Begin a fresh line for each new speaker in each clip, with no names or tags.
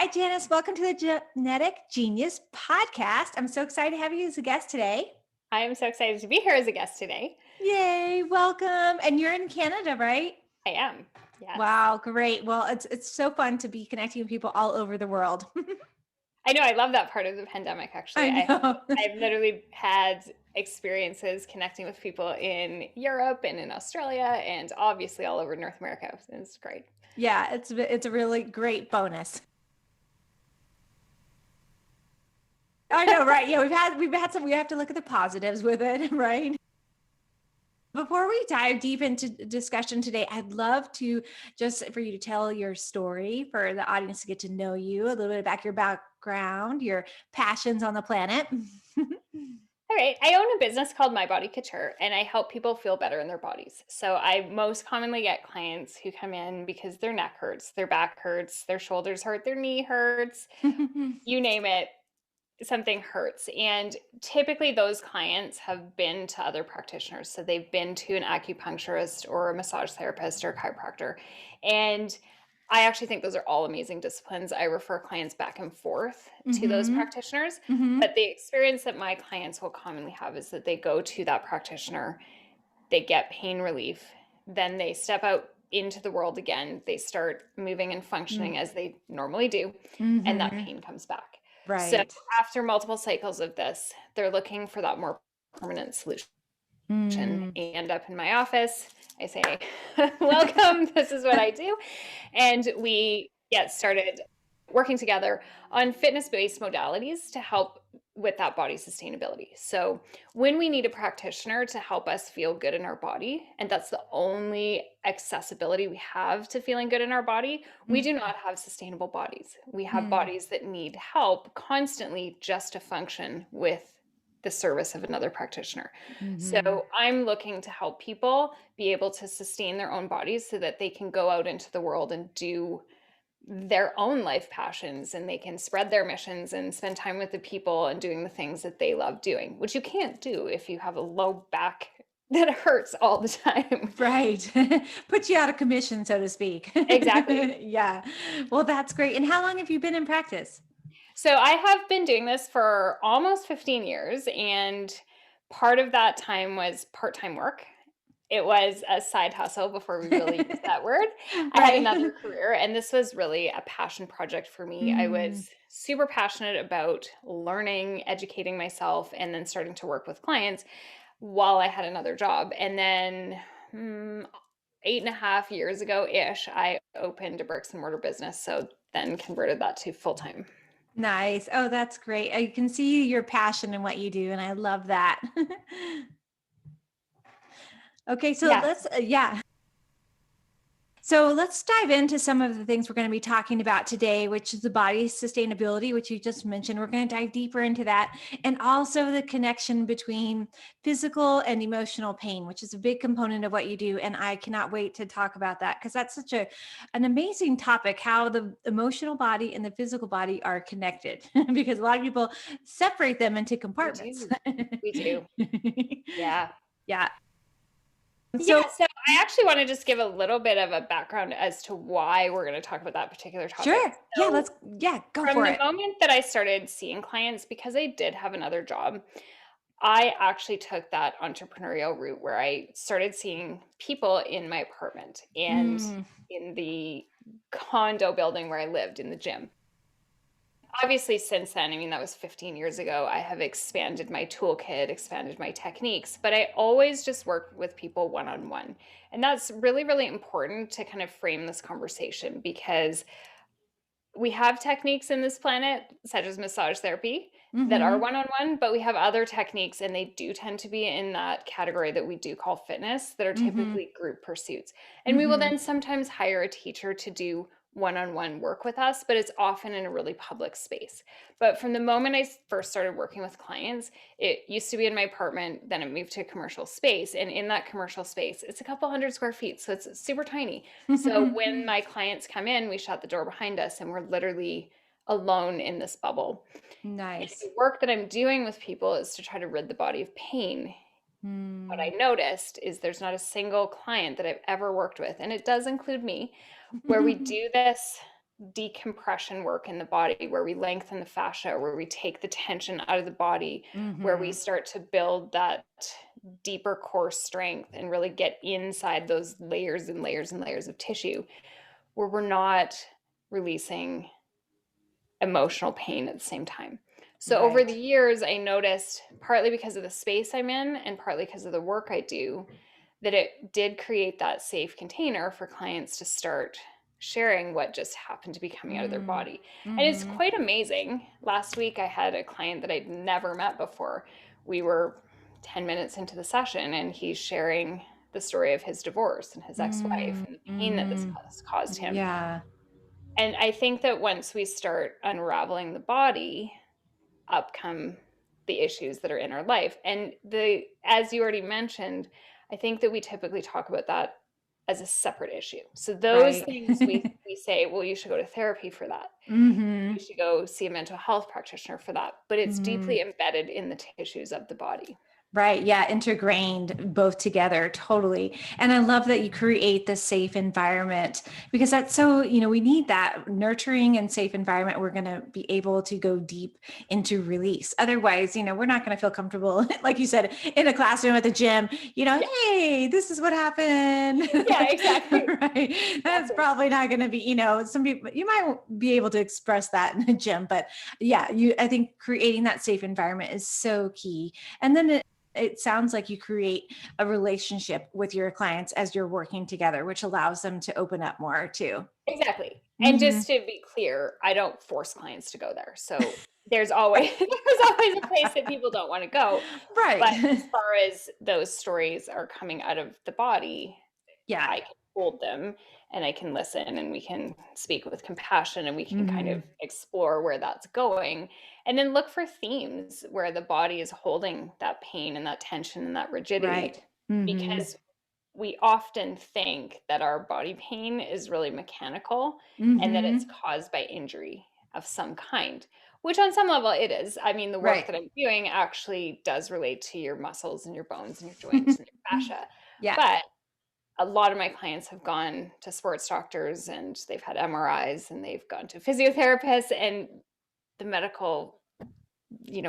Hi, Janice. Welcome to the Genetic Genius podcast. I'm so excited to have you as a guest today.
I am so excited to be here as a guest today.
Yay, welcome. And you're in Canada, right?
I am. Yes.
Wow, great. Well, it's so fun to be connecting with people all over the world.
I know. I love that part of the pandemic, actually.
I know.
I've literally had experiences connecting with people in Europe and in Australia and obviously all over North America. It's great.
Yeah, it's a really great bonus. I know, right? Yeah, we've had some. We have to look at the positives with it, right? Before we dive deep into discussion today, I'd love to just for you to tell your story for the audience to get to know you, a little bit about your background, your passions on the planet.
All right. I own a business called My Body Couture, and I help people feel better in their bodies. So I most commonly get clients who come in because their neck hurts, their back hurts, their shoulders hurt, their knee hurts, you name it. Something hurts. And typically those clients have been to other practitioners. So they've been to an acupuncturist or a massage therapist or a chiropractor. And I actually think those are all amazing disciplines. I refer clients back and forth to those
Mm-hmm.
practitioners.
Mm-hmm.
But the experience that my clients will commonly have is that they go to that practitioner, they get pain relief, then they step out into the world again. They start moving and functioning as they normally do, and that
Mm-hmm.
pain comes back. So
Right.
after multiple cycles of this, they're looking for that more permanent solution.
Mm.
I end up in my office. I say, welcome, this is what I do. And we get started working together on fitness-based modalities to help with that body sustainability. So when we need a practitioner to help us feel good in our body, and that's the only accessibility we have to feeling good in our body, we do not have sustainable bodies. We have
Mm-hmm.
bodies that need help constantly just to function with the service of another practitioner.
Mm-hmm.
So I'm looking to help people be able to sustain their own bodies so that they can go out into the world and do their own life passions, and they can spread their missions and spend time with the people and doing the things that they love doing, which you can't do if you have a low back that hurts all the time.
Right. Put you out of commission, so to speak.
Exactly.
Yeah. Well, that's great. And how long have you been in practice?
So I have been doing this for almost 15 years, and part of that time was part-time work. It was a side hustle before we really used that word. I had
Right.
another career, and this was really a passion project for me. I
Mm.
was super passionate about learning, educating myself, and then starting to work with clients while I had another job. And then 8.5 years ago-ish, I opened a bricks and mortar business. So then converted that to full-time.
Nice. Oh, that's great. I can see your passion in what you do, and I love that. Okay, so
Yes.
yeah. So let's dive into some of the things we're going to be talking about today, which is the body sustainability, which you just mentioned. We're going to dive deeper into that, and also the connection between physical and emotional pain, which is a big component of what you do. And I cannot wait to talk about that because that's such an amazing topic, how the emotional body and the physical body are connected, because a lot of people separate them into
We
compartments.
do. We do. Yeah.
Yeah.
Yeah,
So
so I actually want to just give a little bit of a background as to why we're going to talk about that particular topic.
sure. Yeah,
So,
go
from
for
the
it.
moment that I started seeing clients, because I did have another job, I actually took that entrepreneurial route where I started seeing people in my apartment and
Mm.
in the condo building where I lived in the gym. Obviously, since then, I mean, that was 15 years ago, I have expanded my toolkit, expanded my techniques, but I always just work with people one on one. And that's really, really important to kind of frame this conversation because we have techniques in this planet, such as massage therapy, that are
Mhm.
one on one, but we have other techniques, and they do tend to be in that category that we do call fitness, that are
Mhm.
typically group pursuits. And we will
Mhm.
then sometimes hire a teacher to do one on one work with us, but it's often in a really public space. But from the moment I first started working with clients, it used to be in my apartment, then it moved to a commercial space. And in that commercial space, it's a couple hundred square feet, so it's super tiny. So when my clients come in, we shut the door behind us and we're literally alone in this bubble. And
Nice.
the work that I'm doing with people is to try to rid the body of pain. What I
Mm.
noticed is there's not a single client that I've ever worked with, and it does include me, where we do this decompression work in the body, where we lengthen the fascia, where we take the tension out of the body, where we start to build that deeper core strength and really get inside those layers and layers and layers of tissue, where we're not releasing emotional pain at the same time. So over the
Right.
years, I noticed, partly because of the space I'm in and partly because of the work I do, that it did create that safe container for clients to start sharing what just happened to be coming out of their
Mm.
body. And it's
Mm-hmm.
quite amazing. Last week, I had a client that I'd never met before. We were 10 minutes into the session, and he's sharing the story of his divorce and his ex-wife and the pain that this
Mm-hmm.
has caused him.
Yeah.
And I think that once we start unraveling the body, up come the issues that are in our life. And as you already mentioned, I think that we typically talk about that as a separate issue. So those
Right.
things we say, well, you should go to therapy for that.
Mm-hmm.
You should go see a mental health practitioner for that. But it's
Mm-hmm.
deeply embedded in the tissues of the body.
Right. Yeah. Intergrained both together. Totally. And I love that you create this safe environment because that's so, we need that nurturing and safe environment. We're going to be able to go deep into release. Otherwise, we're not going to feel comfortable, like you said, in a classroom at the gym,
Yeah.
hey, this is what happened.
Yeah, exactly.
Right. That's
Exactly.
probably not going to be, some people, you might be able to express that in the gym, but yeah, I think creating that safe environment is so key. And then it sounds like you create a relationship with your clients as you're working together, which allows them to open up more too.
Exactly. And
Mm-hmm.
just to be clear, I don't force clients to go there. So there's always there's always a place that people don't want to go. But as
Right.
far as those stories are coming out of the body,
Yeah.
I can hold them and I can listen and we can speak with compassion and we can kind
Mm-hmm.
of explore where that's going and then look for themes where the body is holding that pain and that tension and that rigidity
Right. Mm-hmm.
because we often think that our body pain is really mechanical and that it's
Mm-hmm.
caused by injury of some kind, which on some level it is. I mean, the work
Right.
that I'm doing actually does relate to your muscles and your bones and your joints and your fascia.
Yeah.
But a lot of my clients have gone to sports doctors and they've had MRIs and they've gone to physiotherapists and the medical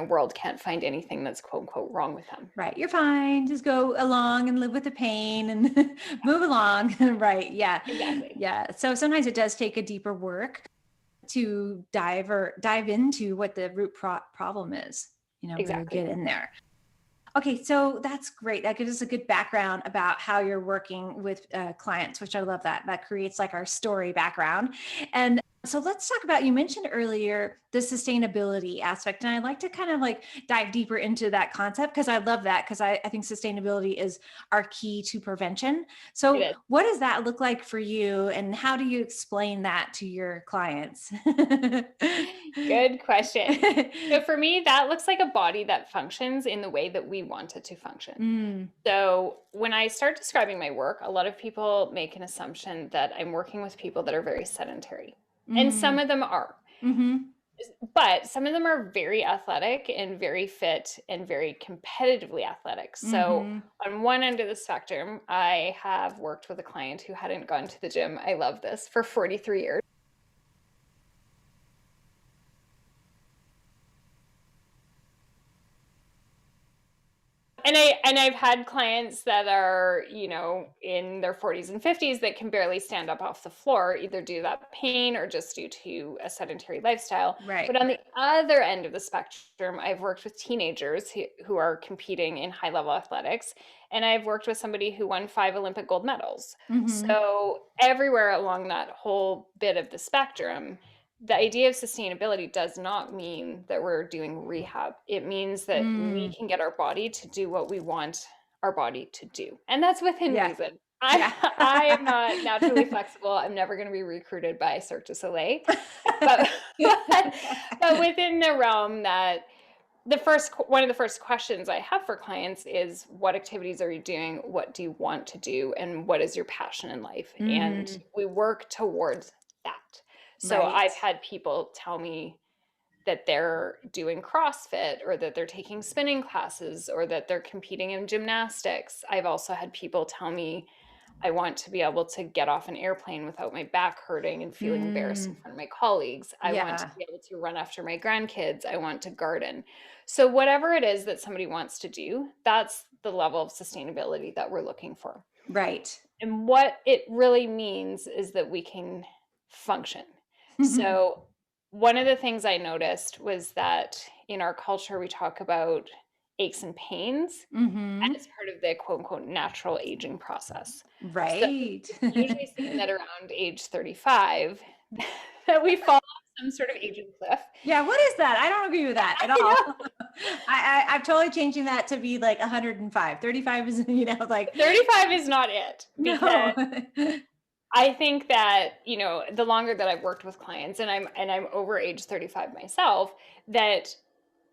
world can't find anything that's quote unquote wrong with them.
Right. You're fine. Just go along and live with the pain and move along. Right. Yeah.
Exactly.
Yeah. So sometimes it does take a deeper work to dive into what the root problem is, really
Exactly.
get in there. Okay, so that's great. That gives us a good background about how you're working with clients, which I love that. That creates like our story background. And so let's talk about, you mentioned earlier the sustainability aspect. And I'd like to kind of like dive deeper into that concept because I love that because I think sustainability is our key to prevention.
It
So
is.
what does that look like for you? And how do you explain that to your clients?
Good question. So for me, that looks like a body that functions in the way that we want it to function.
Mm,
So when I start describing my work, a lot of people make an assumption that I'm working with people that are very sedentary. And some
mm,
of them are,
mm-hmm.
but some of them are very athletic and very fit and very competitively athletic. So
Mm-hmm.
on one end of the spectrum, I have worked with a client who hadn't gone to the gym. I love this for 43 years. And I've had clients that are, in their 40s and 50s that can barely stand up off the floor, either due to that pain or just due to a sedentary lifestyle.
Right.
But on the other end of the spectrum, I've worked with teenagers who are competing in high level athletics. And I've worked with somebody who won 5 Olympic gold medals.
Mm-hmm.
So everywhere along that whole bit of the spectrum, the idea of sustainability does not mean that we're doing rehab. It means that we
Mm.
can get our body to do what we want our body to do. And that's within
Yeah.
reason.
Yeah.
I am not naturally flexible. I'm never going to be recruited by Cirque du Soleil. But, but within the realm that one of the first questions I have for clients is what activities are you doing? What do you want to do? And what is your passion in life? And
Mm.
we work towards that. So
Right.
I've had people tell me that they're doing CrossFit or that they're taking spinning classes or that they're competing in gymnastics. I've also had people tell me I want to be able to get off an airplane without my back hurting and feeling embarrassed in
Mm,
front of my colleagues. I want to
yeah.
be able to run after my grandkids. I want to garden. So, whatever it is that somebody wants to do, that's the level of sustainability that we're looking for.
Right.
And what it really means is that we can function. So, one of the things I noticed was that in our culture, we talk about aches and pains
Mm-hmm.
as part of the quote unquote natural aging process. So,
Right.
it's usually seen that around age 35 that we fall off some sort of aging cliff.
Yeah, what is that? I don't agree with that at
I
all.
know.
I'm totally changing that to be like 105. 35 is, like
35 is not it, because
no.
I think that, the longer that I've worked with clients, and I'm over age 35 myself, that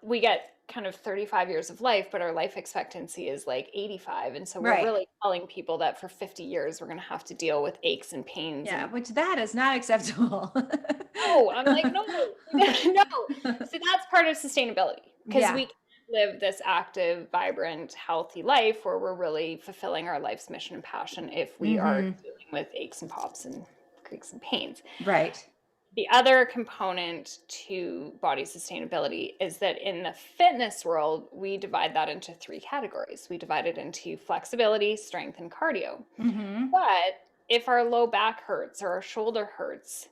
we get kind of 35 years of life, but our life expectancy is like 85. And so we're
Right.
really telling people that for 50 years we're going to have to deal with aches and pains.
Yeah,
And
which that is not acceptable.
no, I'm like, no, no. So that's part of sustainability, because
Yeah.
we can't live this active, vibrant, healthy life where we're really fulfilling our life's mission and passion if we are
Mm-hmm.
dealing with aches and pops and creaks and pains.
Right.
The other component to body sustainability is that in the fitness world, we divide that into three categories. We divide it into flexibility, strength, and cardio.
Mm-hmm.
But if our low back hurts or our shoulder hurts,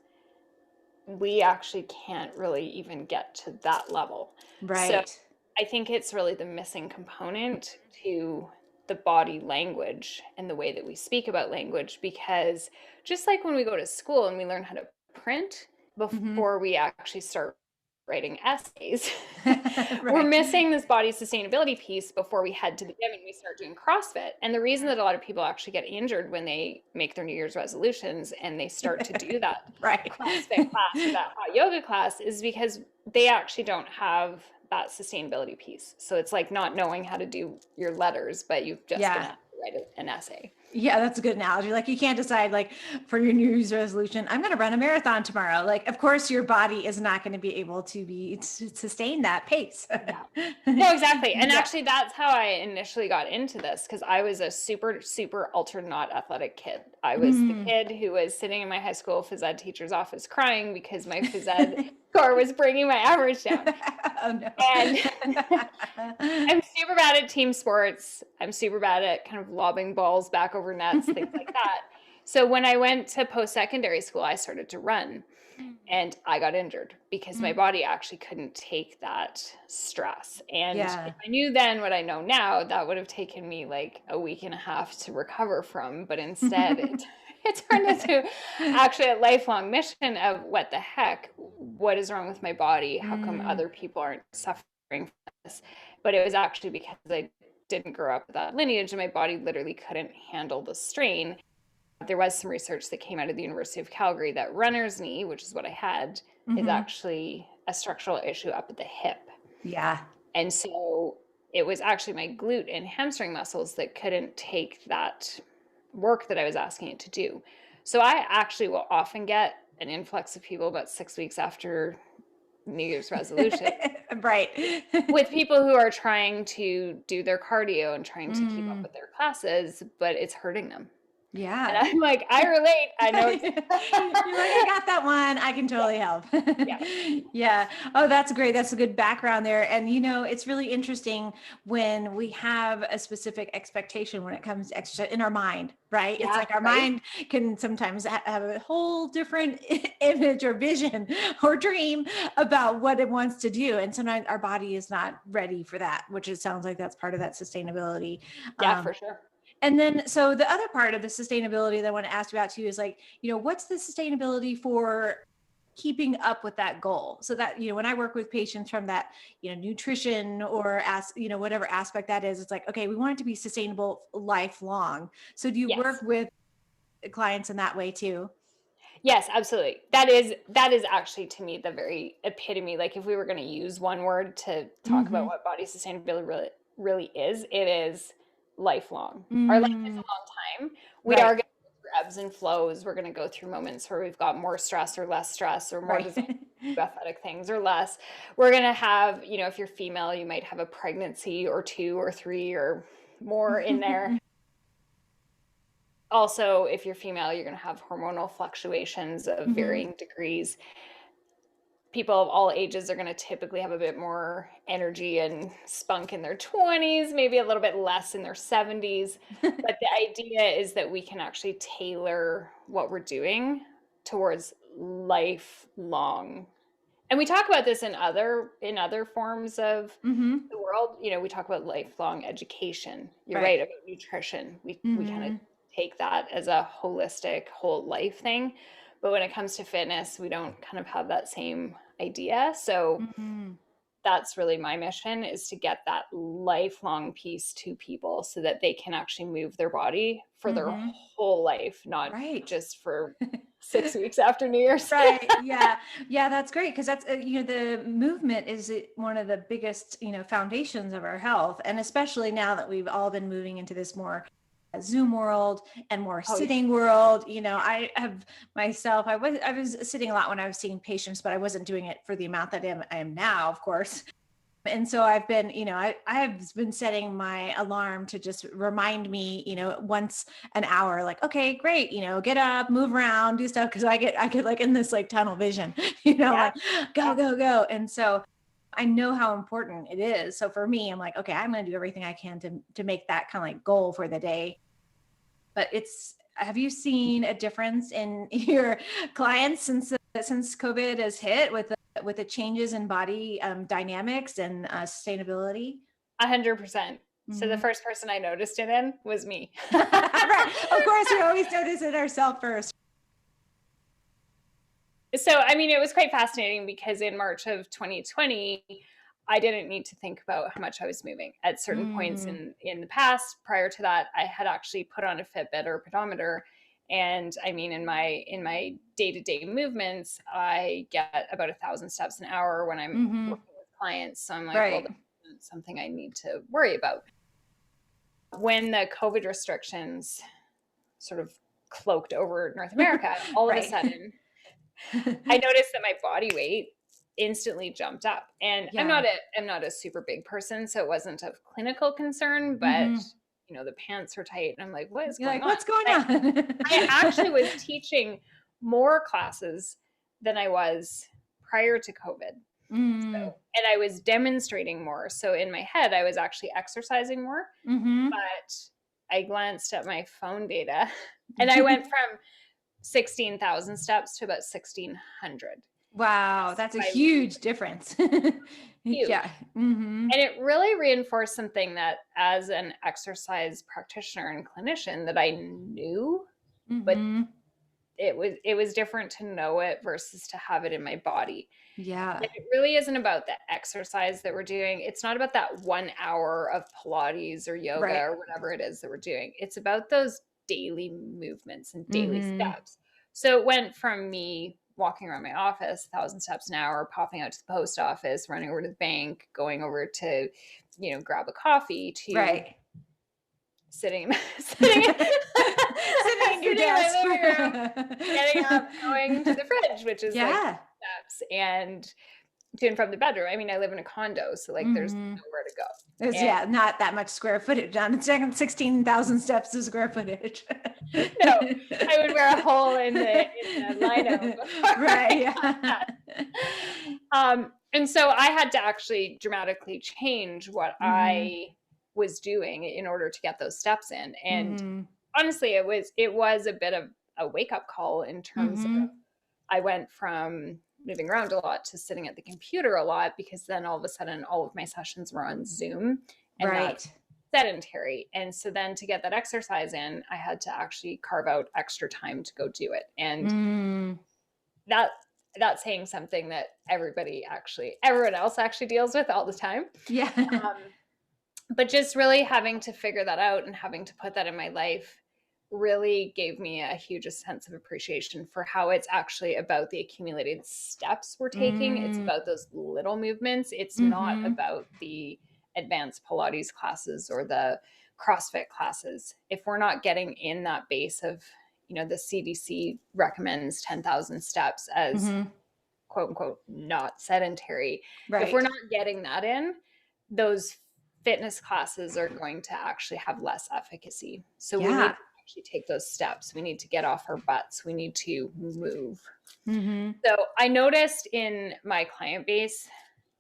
we actually can't really even get to that level. So
Right.
I think it's really the missing component to the body language and the way that we speak about language, because just like when we go to school and we learn how to print
Mm-hmm.
before we actually start writing essays, we're
Right.
missing this body sustainability piece before we head to the gym and we start doing CrossFit. And the reason that a lot of people actually get injured when they make their New Year's resolutions and they start to do that
Right.
CrossFit class or that hot yoga class is because they actually don't have that sustainability piece. So it's like not knowing how to do your letters, but you've just been
Yeah.
asked to write an essay.
Yeah, that's a good analogy. Like you can't decide like for your New Year's resolution, I'm going to run a marathon tomorrow. Like, of course, your body is not going to be able to sustain that pace.
Yeah. No, exactly. And
Yeah.
actually, that's how I initially got into this, because I was a super, super ultra not athletic kid. I was the
Mm.
kid who was sitting in my high school phys ed teacher's office crying because my phys ed score was bringing my average down.
Oh no.
And I'm super bad at team sports. I'm super bad at kind of lobbing balls back over nets, things like that. So when I went to post-secondary school, I started to run and I got injured because my
Mm.
body actually couldn't take that stress. And
Yeah.
if I knew then what I know now, that would have taken me like a week and a half to recover from. But instead, it turned into actually a lifelong mission of what the heck, what is wrong with my body? How come
Mm.
other people aren't suffering from this? But it was actually because I didn't grow up with that lineage and my body literally couldn't handle the strain. There was some research that came out of the University of Calgary that runner's knee, which is what I had, is
Mm-hmm.
actually a structural issue up at the hip.
Yeah.
And so it was actually my glute and hamstring muscles that couldn't take that work that I was asking it to do. So I actually will often get an influx of people about 6 weeks after New Year's resolution
Right.
with people who are trying to do their cardio and trying to keep up
Mm.
with their classes, but it's hurting them. And
Yeah.
I'm like, I relate. I know.
You're like, I got that one. I can
Yeah,
totally help.
yeah,
Yeah. Oh, that's great. That's a good background there. And it's really interesting when we have a specific expectation when it comes to exercise in our mind, right? It's
yeah,
like our
right?
mind can sometimes have a whole different image or vision or dream about what it wants to do. And sometimes our body is not ready for that, which it sounds like that's part of that sustainability.
Yeah,
Um,
for sure.
and then, so the other part of the sustainability that I want to ask about too is like, what's the sustainability for keeping up with that goal? So that, when I work with patients from that, nutrition or whatever aspect that is, it's like, okay, we want it to be sustainable lifelong. So do you work
Yes.
with clients in that way too?
Yes, absolutely. That is actually to me the very epitome. Like if we were going to use one word to talk about
Mm-hmm.
what body sustainability really is, it is lifelong. Our life is
Mm,
a long time. We are
right.
going to go through ebbs and flows. We're going to go through moments where we've got more stress or less stress or more
Right.
desire to do athletic things or less. We're going to have, if you're female, you might have a pregnancy or two or three or more in there. Also, if you're female, you're going to have hormonal fluctuations of varying degrees. People of all ages are going to typically have a bit more energy and spunk in their 20s, maybe a little bit less in their 70s. But the idea is that we can actually tailor what we're doing towards lifelong. And we talk about this in other forms of the world. You know, we talk about lifelong education. You're right about nutrition. We kind of take that as a holistic whole life thing. But when it comes to fitness, we don't kind of have that same idea. So that's really my mission, is to get that lifelong piece to people so that they can actually move their body for their whole life, not just for 6 weeks after New Year's.
Right. Yeah. Yeah. That's great. Cause that's, the movement is one of the biggest, foundations of our health. And especially now that we've all been moving into this more Zoom world and more sitting world. I have myself, I was sitting a lot when I was seeing patients, but I wasn't doing it for the amount that I am now, of course. And so I've been, I've been setting my alarm to just remind me, once an hour, like, okay, great, get up, move around, do stuff. Cause I get like in this like tunnel vision, like go. And so I know how important it is. So for me, I'm like, okay, I'm going to do everything I can to make that kind of like goal for the day. But have you seen a difference in your clients since COVID has hit with the changes in body dynamics and sustainability?
100%. So the first person I noticed it in was me.
Right. Of course, we always notice it ourselves first.
So, I mean, it was quite fascinating because in March of 2020, I didn't need to think about how much I was moving. At certain points in the past, prior to that, I had actually put on a Fitbit or a pedometer. And I mean, in my day-to-day movements, I get about 1,000 steps an hour when I'm working with clients. So I'm like, well, that's something I need to worry about. When the COVID restrictions sort of cloaked over North America, all of a sudden, I noticed that my body weight instantly jumped up. And I'm not a super big person, so it wasn't of clinical concern, but the pants were tight. And I'm like, what is going on?
What's going on?
I actually was teaching more classes than I was prior to COVID. And I was demonstrating more. So in my head, I was actually exercising more, but I glanced at my phone data and I went from 16,000 steps to about 1,600.
Wow, that's a huge difference.
Huge.
Yeah.
And it really reinforced something that as an exercise practitioner and clinician that I knew, but it was different to know it versus to have it in my body.
Yeah.
And it really isn't about the exercise that we're doing. It's not about that 1 hour of Pilates or yoga or whatever it is that we're doing. It's about those daily movements and daily steps. So it went from me walking around my office 1,000 steps an hour, popping out to the post office, running over to the bank, going over to, grab a coffee, to sitting in your desk, getting up, going to the fridge, which is like steps, and to and from the bedroom. I mean, I live in a condo, so like there's nowhere to go.
There's not that much square footage. On 16,000 steps of square footage.
No, I would wear a hole in the lino.
Right.
Yeah. And so I had to actually dramatically change what I was doing in order to get those steps in. And honestly, it was a bit of a wake-up call in terms of, I went from moving around a lot to sitting at the computer a lot, because then all of a sudden all of my sessions were on Zoom, and that's sedentary. And so then to get that exercise in, I had to actually carve out extra time to go do it. And that's saying something that everyone else actually deals with all the time.
Yeah.
But just really having to figure that out and having to put that in my life really gave me a huge sense of appreciation for how it's actually about the accumulated steps we're taking. It's about those little movements. It's not about the advanced Pilates classes or the CrossFit classes. If we're not getting in that base of, the CDC recommends 10,000 steps as quote unquote not sedentary. If we're not getting that in, those fitness classes are going to actually have less efficacy. So we need to actually take those steps. We need to get off our butts. We need to move.
Mm-hmm.
So I noticed in my client base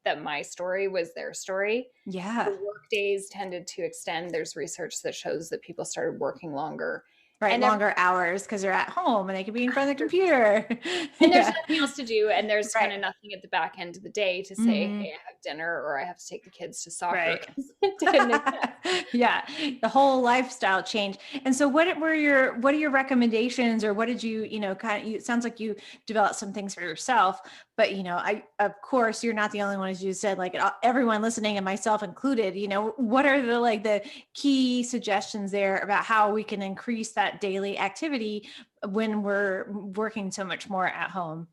that my story was their story.
Yeah.
The work days tended to extend. There's research that shows that people started working longer.
Right.
And
Longer hours because they're at home and they can be in front of the computer.
and there's
Yeah.
nothing else to do. And there's kind
Right.
of nothing at the back end of the day to say,
Mm-hmm.
hey, I have dinner or I have to take the kids to soccer.
Right.
'Cause it didn't exist.
Yeah, the whole lifestyle change. And so what are your recommendations, or what did you kind of, it sounds like you developed some things for yourself, but I, of course, you're not the only one, as you said, like everyone listening and myself included, what are the key suggestions there about how we can increase that daily activity when we're working so much more at home?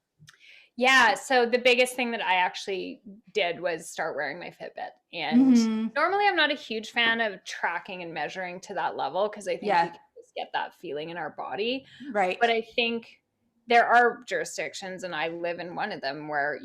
Yeah. So the biggest thing that I actually did was start wearing my Fitbit. And
Mm-hmm.
normally I'm not a huge fan of tracking and measuring to that level because I think we
Yeah,
can just get that feeling in our body.
right.
But I think there are jurisdictions, and I live in one of them, where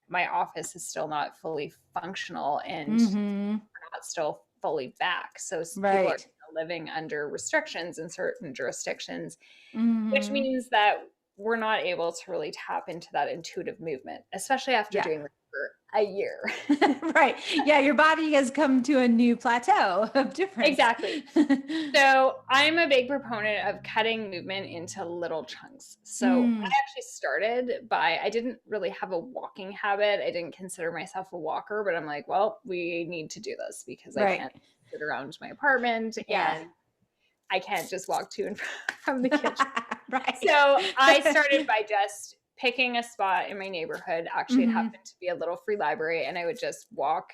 my office is still not fully functional and
Mm-hmm.
we're not still fully back. So people are
Right.
still living under restrictions in certain jurisdictions, which
Mm-hmm.
means that we're not able to really tap into that intuitive movement, especially after
Yeah.
doing this for a year.
Right. Yeah, your body has come to a new plateau of difference.
Exactly. So I'm a big proponent of cutting movement into little chunks. So I
Mm,
actually started I didn't really have a walking habit. I didn't consider myself a walker, but I'm like, well, we need to do this because I
right.
can't sit around my apartment
Yeah.
and I can't just walk to and from the kitchen.
Right.
So I started by just picking a spot in my neighborhood. Actually, it
Hmm.
happened to be a little free library, and I would just walk.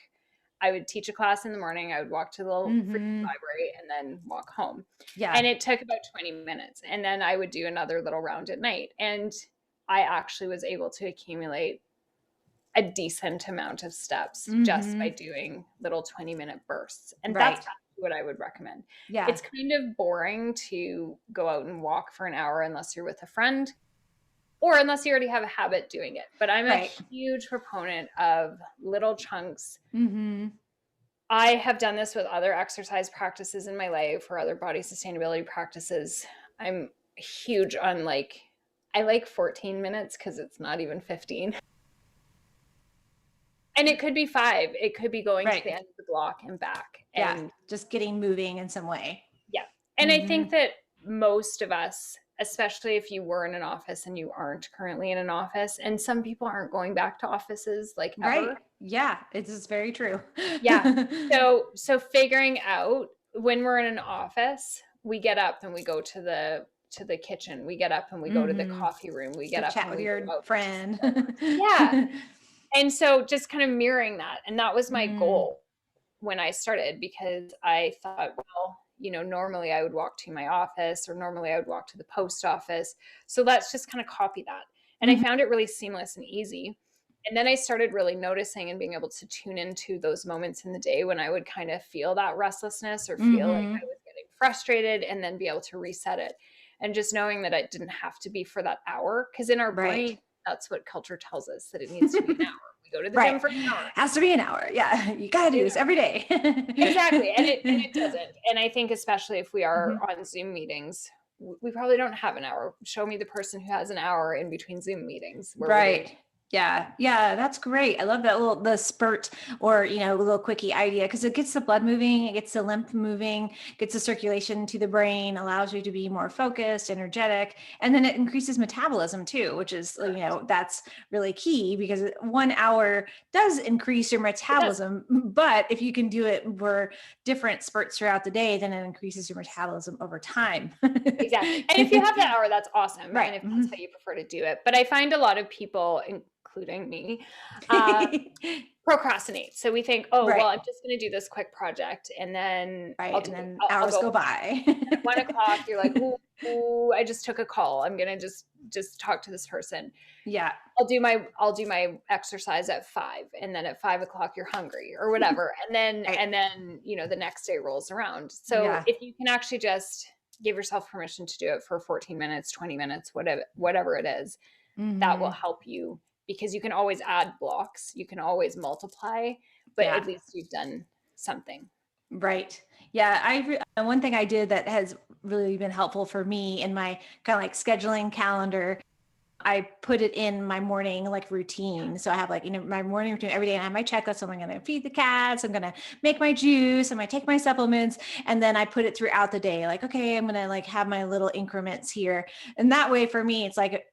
I would teach a class in the morning. I would walk to the little free
Hmm.
library and then walk home.
Yeah.
And it took about 20 minutes. And then I would do another little round at night. And I actually was able to accumulate a decent amount of steps just by
Hmm.
doing little 20-minute bursts. And that's
Right.
what I would recommend.
Yeah.
It's kind of boring to go out and walk for an hour unless you're with a friend or unless you already have a habit doing it. But I'm a
Right.
huge proponent of little chunks.
Hmm.
I have done this with other exercise practices in my life or other body sustainability practices. I'm huge on I like 14 minutes because it's not even 15. And it could be 5. It could be going to the
Right.
end of the block and back.
Yeah.
And
Just getting moving in some way.
yeah. And I
Hmm.
think that most of us, especially if you were in an office and you aren't currently in an office, and some people aren't going back to offices like
Right.
ever.
Yeah. It is very true.
Yeah. So figuring out when we're in an office, we get up and we go to the kitchen. We get up and we go to the
Hmm.
coffee room. We
Go
get up
chat
and
with
we go
your
out.
friend.
Yeah. And so just kind of mirroring that. And that was my
Mm,
goal when I started because I thought, well, normally I would walk to my office or normally I would walk to the post office. So let's just kind of copy that. And I
mhm.
found it really seamless and easy. And then I started really noticing and being able to tune into those moments in the day when I would kind of feel that restlessness or feel like I
Mhm.
was getting frustrated and then be able to reset it. And just knowing that it didn't have to be for that hour. Because in our
Right.
brain, that's what culture tells us that it needs to be an hour. We go to the
Right.
gym for an hour.
Has to be an hour. Yeah. You got to do this every day.
Exactly. And it doesn't. And I think especially if we are
Mhm.
on Zoom meetings, we probably don't have an hour. Show me the person who has an hour in between Zoom meetings where we're doing.
Right. Yeah. Yeah. That's great. I love that the spurt or, little quickie idea because it gets the blood moving, it gets the lymph moving, gets the circulation to the brain, allows you to be more focused, energetic, and then it increases metabolism too, which is, that's really key because 1 hour does increase your
It does.
metabolism. But if you can do it for different spurts throughout the day, then it increases your metabolism over time.
Exactly. And if you have that hour, that's awesome.
Right.
And if that's how you prefer to do it. But I find a lot of people, including me, uh, procrastinate. So we think, oh, well,
Right.
I'm just going to do this quick project and then I'll
Right.
do
And
it.
then
I'll
hours
go.
go by.
At 1 o'clock, you're like, ooh, I just took a call. I'm going to just talk to this person.
Yeah.
I'll do my exercise at 5, and then at 5 o'clock you're hungry or whatever, and then
Right.
the next day rolls around. So
Yeah.
if you can actually just give yourself permission to do it for 14 minutes, 20 minutes, whatever it is, that will
Hmm.
help you because you can always add blocks, you can always multiply, but
Yeah.
at least you've done something.
Right. Yeah. One thing I did that has really been helpful for me in my kind of like scheduling calendar, I put it in my morning like routine. So I have like, my morning routine every day, and I have my checklist. So I'm going to feed the cats. I'm going to make my juice. I'm going to take my supplements. And then I put it throughout the day. Like, okay, I'm going to like have my little increments here. And that way for me, it's like,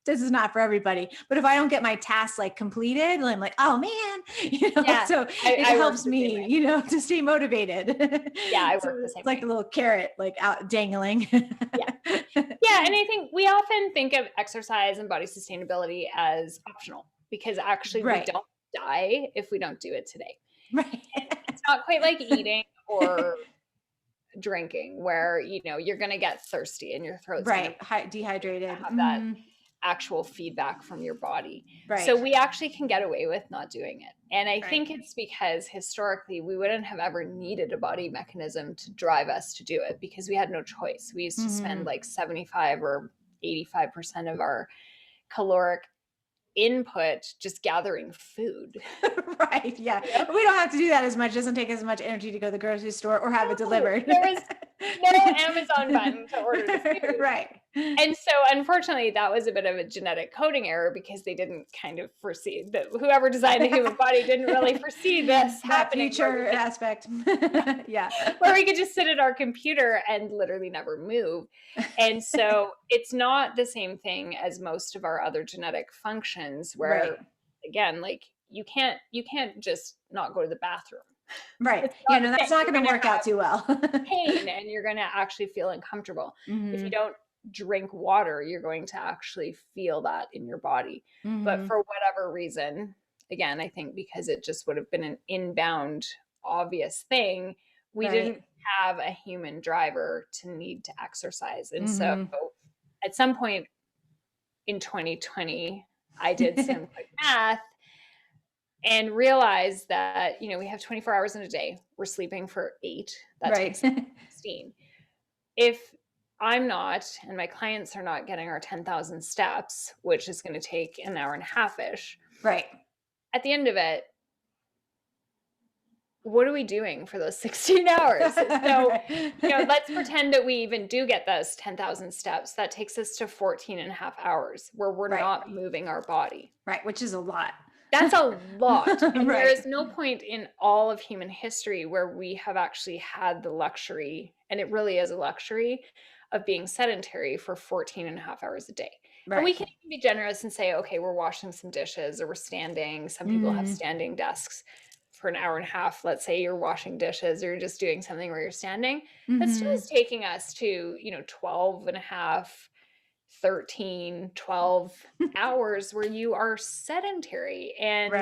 this is not for everybody, but if I don't get my tasks like completed, I'm like, oh man,
Yeah,
so it
I work
helps
the same
me,
way.
To stay motivated.
Yeah, I
So
work the
it's
same
like
way.
a little carrot, like out dangling.
Yeah. Yeah, and I think we often think of exercise and body sustainability as optional because actually we
Right.
don't die if we don't do it today.
Right.
And it's not quite like eating or drinking where, you're going to get thirsty and your throat's going to
Right. Dehydrated.
have that actual feedback from your body. So
Right.
we actually can get away with not doing it. And I
Right.
think it's because historically we wouldn't have ever needed a body mechanism to drive us to do it because we had no choice. We used to spend like 75 or 85% of our caloric input just gathering food.
Right. Yeah. We don't have to do that as much. It doesn't take as much energy to go to the grocery store or have it
No,
delivered.
there was no Amazon button to order the food.
Right.
And so unfortunately that was a bit of a genetic coding error because they didn't kind of foresee that whoever designed the human body didn't really foresee this
That
happening
future aspect. Yeah.
where we could just sit at our computer and literally never move. And so it's not the same thing as most of our other genetic functions where
Right.
again, like you can't just not go to the bathroom.
Right.
It's
Yeah.
not
No,
a
that's
thing.
not
You're
going to
going
work
to
out
have
too well.
pain and you're going to actually feel uncomfortable. If you don't drink water, you're going to actually feel that in your body. But for whatever reason, again, I think because it just would have been an inbound obvious thing, we didn't have a human driver to need to exercise. And so at some point in 2020, I did some quick math and realized that, we have 24 hours in a day. We're sleeping for 8. That takes 16. If I'm not, and my clients are not getting our 10,000 steps, which is going to take an hour and a half-ish.
Right.
At the end of it, what are we doing for those 16 hours? So, let's pretend that we even do get those 10,000 steps. That takes us to 14 and a half hours where we're not moving our body.
Right. Which is a lot.
That's a lot. And there is no point in all of human history where we have actually had the luxury, and it really is a luxury, of being sedentary for 14 and a half hours a day. And we can even be generous and say, okay, we're washing some dishes or we're standing. Some people have standing desks for an hour and a half. Let's say you're washing dishes or you're just doing something where you're standing. That still is taking us to, 12 and a half 13, 12 hours where you are sedentary. And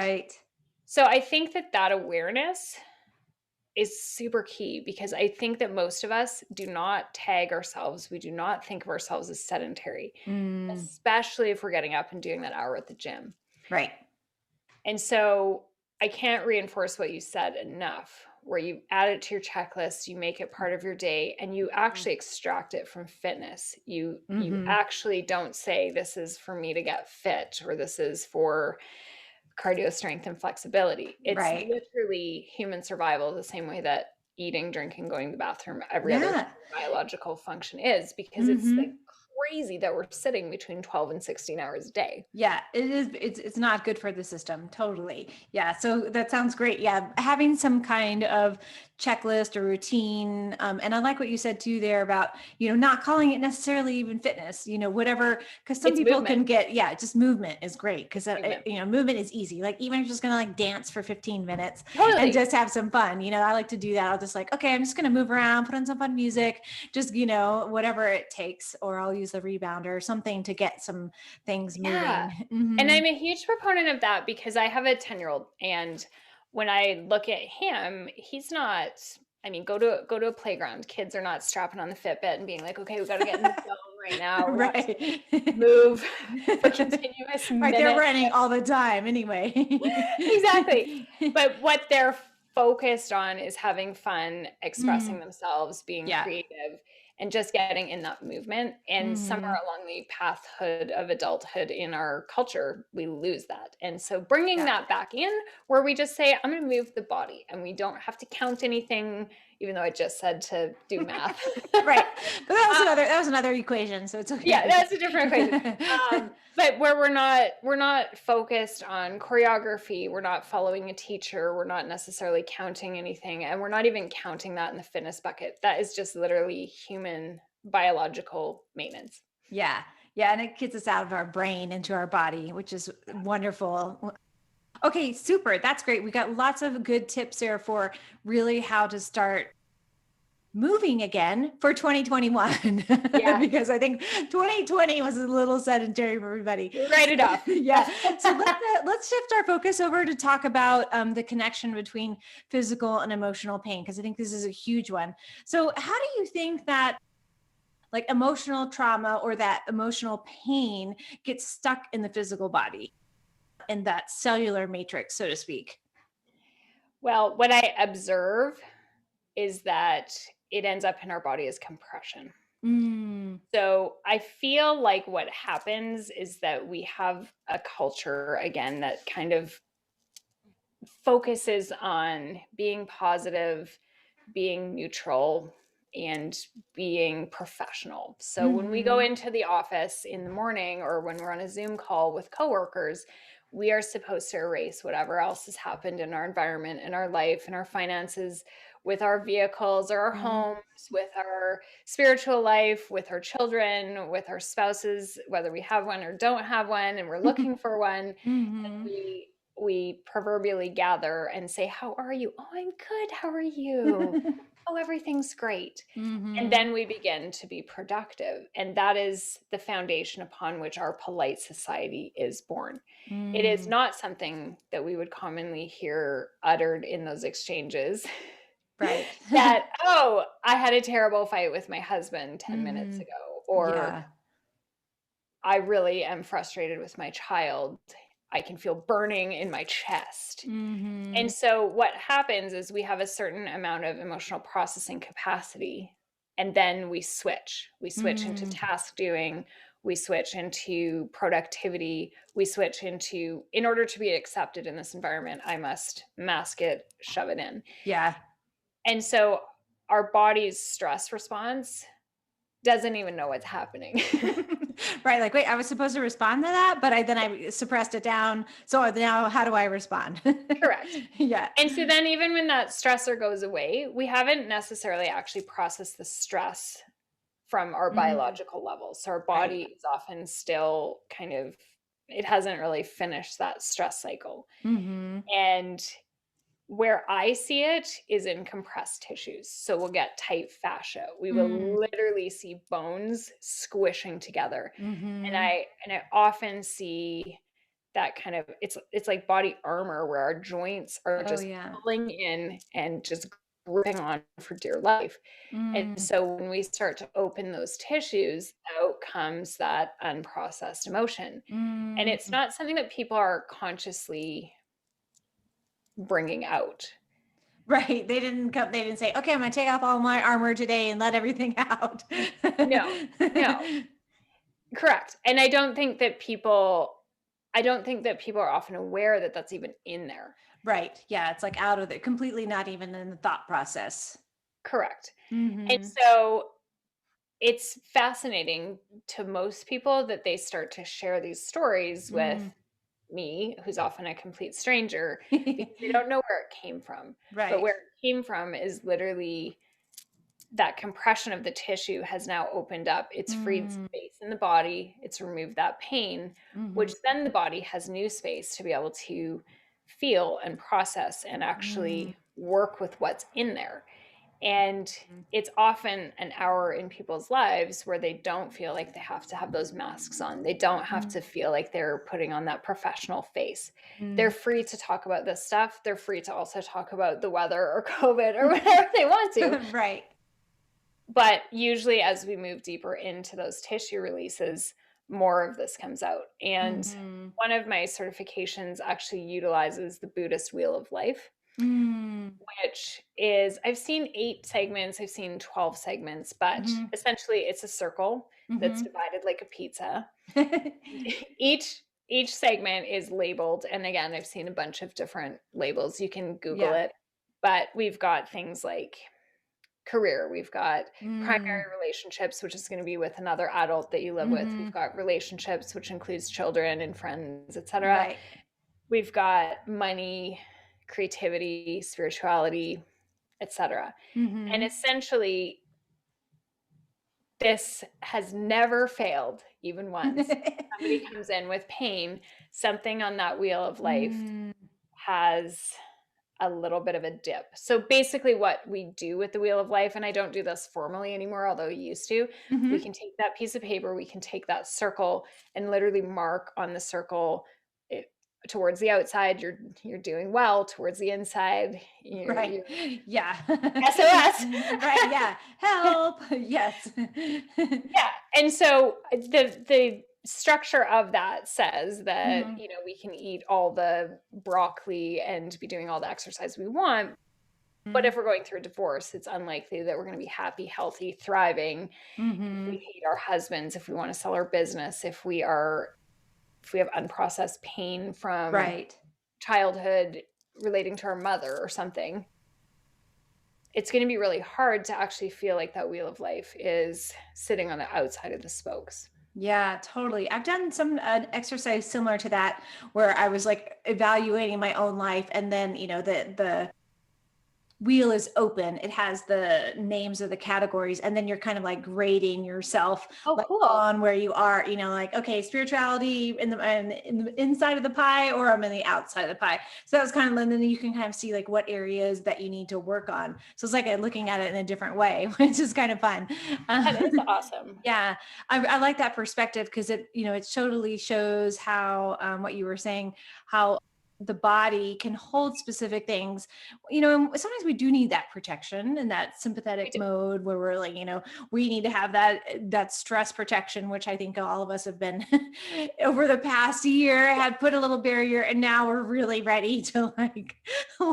so I think that awareness is super key because I think that most of us do not tag ourselves. We do not think of ourselves as sedentary, especially if we're getting up and doing that hour at the gym.
Right.
And so I can't reinforce what you said enough, where you add it to your checklist, you make it part of your day, and you actually extract it from fitness. You actually don't say, this is for me to get fit, or this is for cardio strength and flexibility. It's literally human survival, the same way that eating, drinking, going to the bathroom, every other biological function is, because it's like crazy that we're sitting between 12 and 16 hours a day.
Yeah, it is. It's not good for the system. Totally. Yeah. So that sounds great. Yeah. Having some kind of checklist or routine. And I like what you said too there about, not calling it necessarily even fitness, whatever, because some people can get, just movement is great. Cause movement is easy. Like even if you're just going to like dance for 15 minutes and just have some fun, I like to do that. I'll just like, okay, I'm just going to move around, put on some fun music, just, whatever it takes, or I'll use a rebounder or something to get some things moving.
And I'm a huge proponent of that because I have a 10-year-old, and when I look at him, he's not, go to a playground. Kids are not strapping on the Fitbit and being like, okay, we got to get in the zone right now. We move for continuous minutes.
They're running all the time anyway.
Exactly. But what they're focused on is having fun, expressing themselves, being creative. and just getting in that movement. And somewhere along the pathhood of adulthood in our culture, we lose that. And so bringing
Yeah.
that back in, where we just say, I'm going to move the body, and we don't have to count anything, even though I just said to do math.
Right. But that was another equation, so it's okay.
Yeah, that's a different equation. But where we're not focused on choreography, we're not following a teacher, we're not necessarily counting anything, and we're not even counting that in the fitness bucket. That is just literally human biological maintenance.
Yeah. Yeah. And it gets us out of our brain into our body, which is wonderful. Okay, super. That's great. We got lots of good tips there for really how to start moving again for 2021.
Yeah.
Because I think 2020 was a little sedentary for everybody.
Write it off.
Yeah. So let's shift our focus over to talk about the connection between physical and emotional pain, because I think this is a huge one. So how do you think that like emotional trauma or that emotional pain gets stuck in the physical body, in that cellular matrix, so to speak?
Well, what I observe is that it ends up in our body as compression.
Mm.
So I feel like what happens is that we have a culture, again, that kind of focuses on being positive, being neutral, and being professional. So when we go into the office in the morning, or when we're on a Zoom call with coworkers, we are supposed to erase whatever else has happened in our environment, in our life, in our finances, with our vehicles or our homes, with our spiritual life, with our children, with our spouses, whether we have one or don't have one, and we're looking for one. We proverbially gather and say, how are you? Oh, I'm good. How are you? Oh, everything's great. And then we begin to be productive. And that is the foundation upon which our polite society is born. It is not something that we would commonly hear uttered in those exchanges.
Right.
That, oh, I had a terrible fight with my husband 10 minutes ago, or
Yeah.
I really am frustrated with my child. I can feel burning in my chest. And so what happens is we have a certain amount of emotional processing capacity, and then we switch. We switch into task doing, we switch into productivity, we switch into, in order to be accepted in this environment, I must mask it, shove it in.
Yeah.
And so our body's stress response doesn't even know what's happening.
Right. Like, wait, I was supposed to respond to that, but then I suppressed it down. So now how do I respond?
Correct.
Yeah.
And so then even when that stressor goes away, we haven't necessarily actually processed the stress from our biological levels. So our body is often still kind of, it hasn't really finished that stress cycle. And where I see it is in compressed tissues. So we'll get tight fascia. We will literally see bones squishing together. And I often see that kind of, it's like body armor, where our joints are just pulling in and just gripping on for dear life. And so when we start to open those tissues, out comes that unprocessed emotion. And it's not something that people are consciously bringing out.
Right. They didn't say, okay, I'm going to take off all my armor today and let everything out.
No. Correct. And I don't think that people are often aware that that's even in there.
Right. Yeah. It's like out of it, completely not even in the thought process.
Correct. And so it's fascinating to most people that they start to share these stories with me, who's often a complete stranger, because they don't know where it came from.
Right.
But where it came from is literally that compression of the tissue has now opened up. It's freed space in the body. It's removed that pain, which then the body has new space to be able to feel and process and actually work with what's in there. And it's often an hour in people's lives where they don't feel like they have to have those masks on. They don't have to feel like they're putting on that professional face. They're free to talk about this stuff. They're free to also talk about the weather or COVID or whatever they want to.
Right.
But usually as we move deeper into those tissue releases, more of this comes out. And one of my certifications actually utilizes the Buddhist wheel of life.
Mm.
which is, I've seen 8 segments, I've seen 12 segments, but
Mm-hmm.
essentially it's a circle that's
Mm-hmm.
divided like a pizza. Each each segment is labeled, and again, I've seen a bunch of different labels. You can Google
Yeah.
it, but we've got things like career, we've got
Mm.
primary relationships, which is going to be with another adult that you live with.
Mm-hmm.
We've got relationships, which includes children and friends, etc.
Right.
We've got money, creativity, spirituality, etc. And
Mm-hmm.
essentially, this has never failed, even once. Somebody comes in with pain, something on that wheel of life
Mm.
has a little bit of a dip. So basically, what we do with the wheel of life, and I don't do this formally anymore, although I used to, we
Mm-hmm.
can take that piece of paper, we can take that circle and literally mark on the circle it, towards the outside, you're doing well, towards the inside,
Right.
you're
Yeah.
SOS.
Right. Yeah. Help. Yes.
Yeah. And so the structure of that says that,
Mm-hmm.
we can eat all the broccoli and be doing all the exercise we want. But if we're going through a divorce, it's unlikely that we're going to be happy, healthy, thriving. If we
Mm-hmm.
hate our husbands, if we want to sell our business, if we have unprocessed pain from
Right.
childhood relating to our mother or something, it's going to be really hard to actually feel like that wheel of life is sitting on the outside of the spokes.
Yeah, totally. I've done some an exercise similar to that where I was like evaluating my own life, and then the wheel is open. It has the names of the categories, and then you're kind of like grading yourself
Oh,
like
cool.
on where you are, like, okay, spirituality in the inside of the pie, or I'm in the outside of the pie. So that was kind of, and then you can kind of see like what areas that you need to work on. So it's like looking at it in a different way, which is kind of fun.
That is awesome.
Yeah, I like that perspective because it totally shows how, what you were saying, how the body can hold specific things, and sometimes we do need that protection and that
We
sympathetic
do.
mode where we're like, we need to have that stress protection, which I think all of us have been over the past year,
Yeah.
had put a little barrier, and now we're really ready to like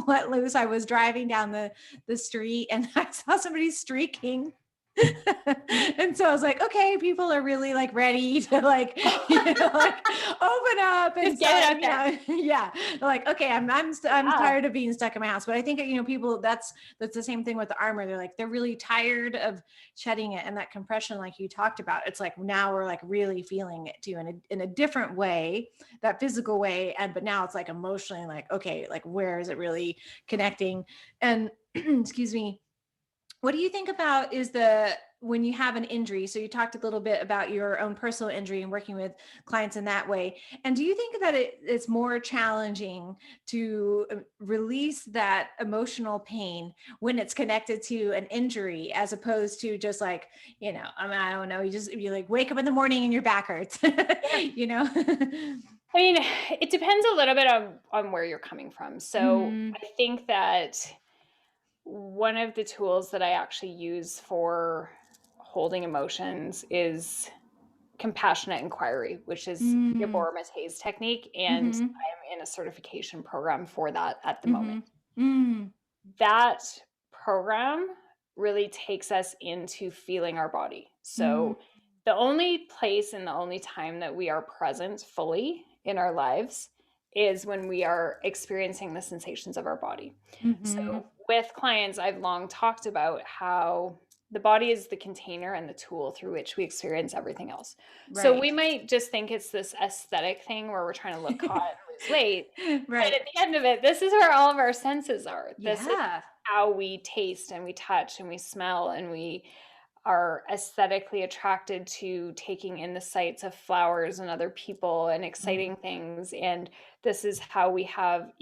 let loose. I was driving down the street and I saw somebody streaking. And so I was like, okay, people are really like ready to like, like open up and
Just get it
start,
out there.
yeah. Like, okay, I'm
Yeah.
tired of being stuck in my house. But I think, people, that's the same thing with the armor. They're really tired of shedding it, and that compression, like you talked about, it's like now we're like really feeling it too in a different way, that physical way. But now it's like emotionally like, okay, like where is it really connecting? And excuse me, what do you think about is when you have an injury? So you talked a little bit about your own personal injury and working with clients in that way. And do you think that it's more challenging to release that emotional pain when it's connected to an injury, as opposed to just like, I don't know, you like wake up in the morning and your back hurts,
Yeah.
you know?
I mean, it depends a little bit on where you're coming from. So
Hmm.
I think that one of the tools that I actually use for holding emotions is compassionate inquiry, which is
Mm.
Gabor Mate's technique. And
Hmm.
I'm in a certification program for that at the moment.
Hmm. Mm.
That program really takes us into feeling our body.
Mm.
So, the only place and the only time that we are present fully in our lives is when we are experiencing the sensations of our body.
Hmm.
So, with clients, I've long talked about how the body is the container and the tool through which we experience everything else. So, we
Right.
might just think it's this aesthetic thing where we're trying to look hot and lose weight, but
Right.
at the end of it, this is where all of our senses are. This is
Yeah.
how we taste and we touch and we smell, and we are aesthetically attracted to taking in the sights of flowers and other people and
Mhm.
exciting things. And this is how we have,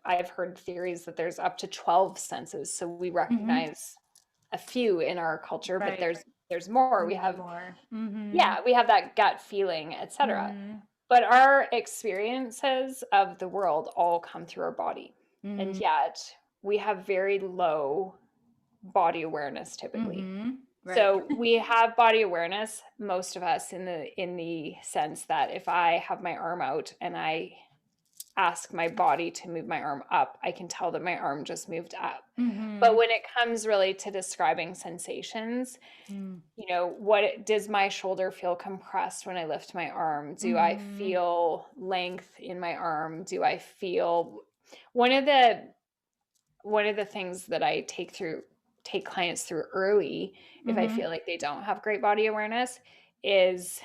I've heard theories that there's up to 12 senses. So we
Mhm.
recognize a few in our culture, but
Right.
there's more. We
Many
have,
more. Mhm.
yeah, we have that gut feeling, etc.
Mhm.
But our experiences of the world all come through our body. And
Mhm.
yet we have very low body awareness typically.
Mhm. Right.
So we have body awareness, most of us, in the sense that if I have my arm out and I ask my body to move my arm up, I can tell that my arm just moved up.
Mm-hmm.
But when it comes really to describing sensations,
Mm.
does my shoulder feel compressed when I lift my arm? Do I
Mm-hmm.
feel length in my arm? Do I feel one of the things that I take clients through early, if I
Mm-hmm.
feel like they don't have great body awareness, is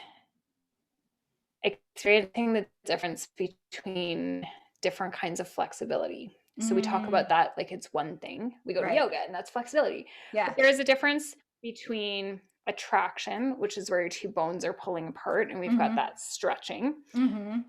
experiencing the difference between different kinds of flexibility. So we talk about that like it's one thing. We go to
Right.
yoga and that's flexibility.
Yeah.
But there is a difference between attraction, which is where your two bones are pulling apart, and we've got
Mm-hmm.
that stretching.
Mm-hmm.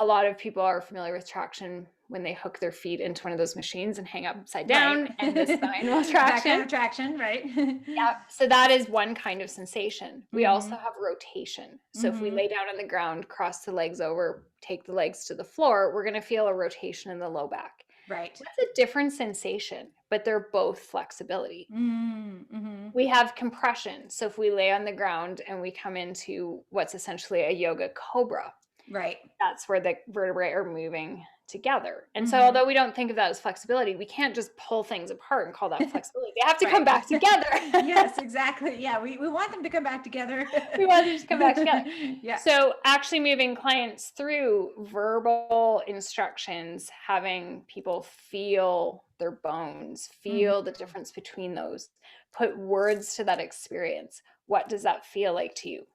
A lot of people are familiar with traction when they hook their feet into one of those machines and hang upside
Right.
down, and the spinal
That kind
traction.
of traction, right?
Yeah. So that is one kind of sensation. We also
Mm-hmm.
have rotation. So if we
Mm-hmm.
lay down on the ground, cross the legs over, take the legs to the floor, we're going to feel a rotation in the low back.
Right.
That's a different sensation, but they're both flexibility.
Mm-hmm.
We have compression. So if we lay on the ground and we come into what's essentially a yoga cobra,
Right.
that's where the vertebrae are moving together. And so
Mm-hmm.
although we don't think of that as flexibility, we can't just pull things apart and call that flexibility. They have to come
Right.
back together.
Yes, exactly. Yeah, we want them to come back together.
We want them to come back together.
Yeah.
So actually moving clients through verbal instructions, having people feel their bones, feel the difference between those, put words to that experience. What does that feel like to you?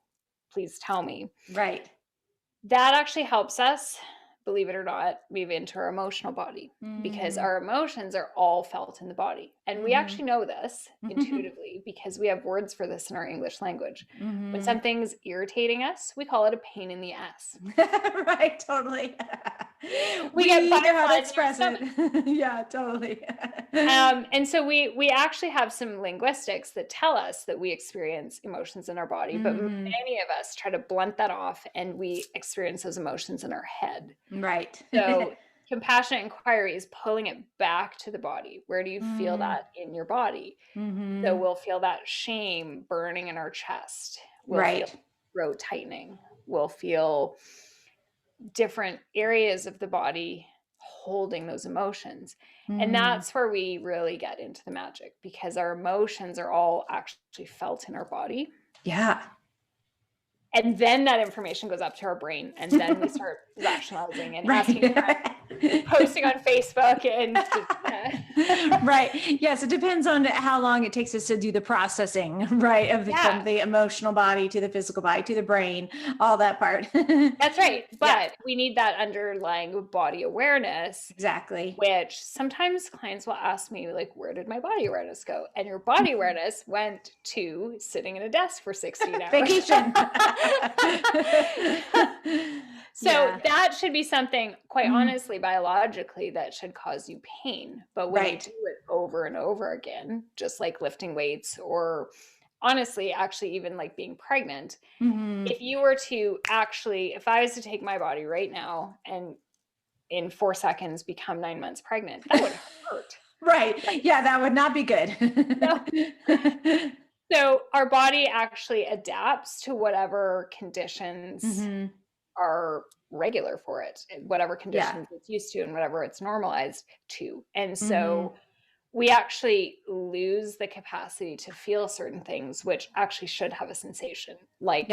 Please tell me.
Right.
That actually helps us, believe it or not, move into our emotional body, because our emotions are all felt in the body. And we actually know this intuitively because we have words for this in our English language. When something's irritating us, we call it a pain in the ass.
Right, totally.
We
We
get
know how to
butterflies in our
express
stomach.
it. Yeah, totally.
And so we actually have some linguistics that tell us that we experience emotions in our body, but many of us try to blunt that off, and we experience those emotions in our head.
Right.
So compassionate inquiry is pulling it back to the body. Where do you feel that in your body? So we'll feel that shame burning in our chest. We'll feel
Right.
throat tightening. We'll feel different areas of the body holding those emotions. And that's where we really get into the magic, because our emotions are all actually felt in our body.
Yeah.
And then that information goes up to our brain, and then we start rationalizing and
Right.
asking friends, posting on Facebook, and
Right. Yes, it depends on how long it takes us to do the processing, right? From the emotional body to the physical body to the brain, all that part.
That's right. But we need that underlying body awareness.
Exactly.
Which sometimes clients will ask me, like, where did my body awareness go? And your body awareness went to sitting at a desk for 16 hours.
Vacation.
So that should be something, quite honestly, biologically, that should cause you pain. But when you do it over and over again, just like lifting weights, or honestly, actually, even like being pregnant, if you were to actually, if I was to take my body right now and in 4 seconds become 9 months pregnant, that would hurt.
Right. Yeah, that would not be good.
No. So our body actually adapts to whatever conditions are regular for it, whatever conditions it's used to and whatever it's normalized to. And so we actually lose the capacity to feel certain things, which actually should have a sensation. Like,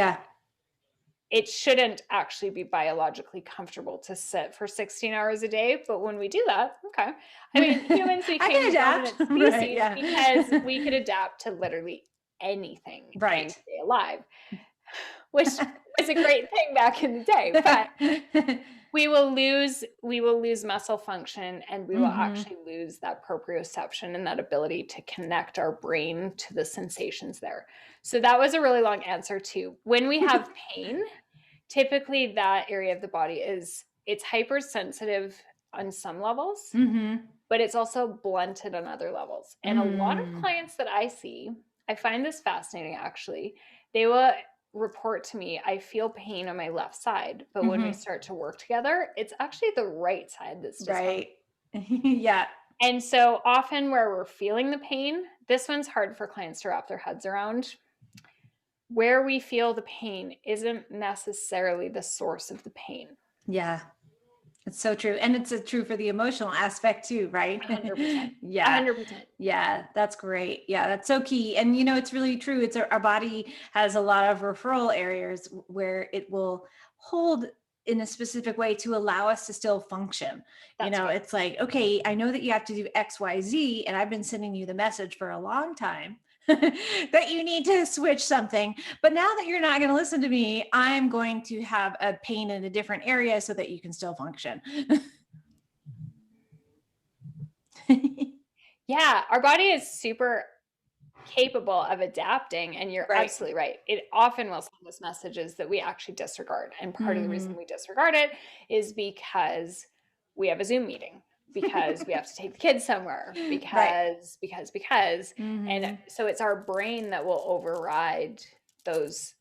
it shouldn't actually be biologically comfortable to sit for 16 hours a day. But when we do that, okay. I mean, humans became the dominant species because we could adapt to literally anything and stay alive, which was a great thing back in the day. But we will lose muscle function, and we will actually lose that proprioception and that ability to connect our brain to the sensations there. So that was a really long answer to when we have pain. Typically that area of the body it's hypersensitive on some levels, but it's also blunted on other levels. And a lot of clients that I see, I find this fascinating actually. They will report to me, I feel pain on my left side, but when we start to work together, it's actually the right side that's dysfunctional.
Yeah.
And so often where we're feeling the pain, this one's hard for clients to wrap their heads around. Where we feel the pain isn't necessarily the source of the pain.
Yeah. It's so true. And it's true for the emotional aspect too, right?
100%.
Yeah.
100%.
Yeah, that's great. Yeah, that's so key. And it's really true. It's our body has a lot of referral areas where it will hold in a specific way to allow us to still function.
That's right.
It's like, okay, I know that you have to do X, Y, Z, and I've been sending you the message for a long time that you need to switch something. But now that you're not going to listen to me, I'm going to have a pain in a different area so that you can still function.
Yeah, our body is super capable of adapting, and you're
Right.
absolutely right. It often will send us messages that we actually disregard. And part of the reason
Mhm.
we disregard it is because we have a Zoom meeting, because we have to take the kids somewhere,
Right.
because. And
Mhm.
so it's our brain that will override those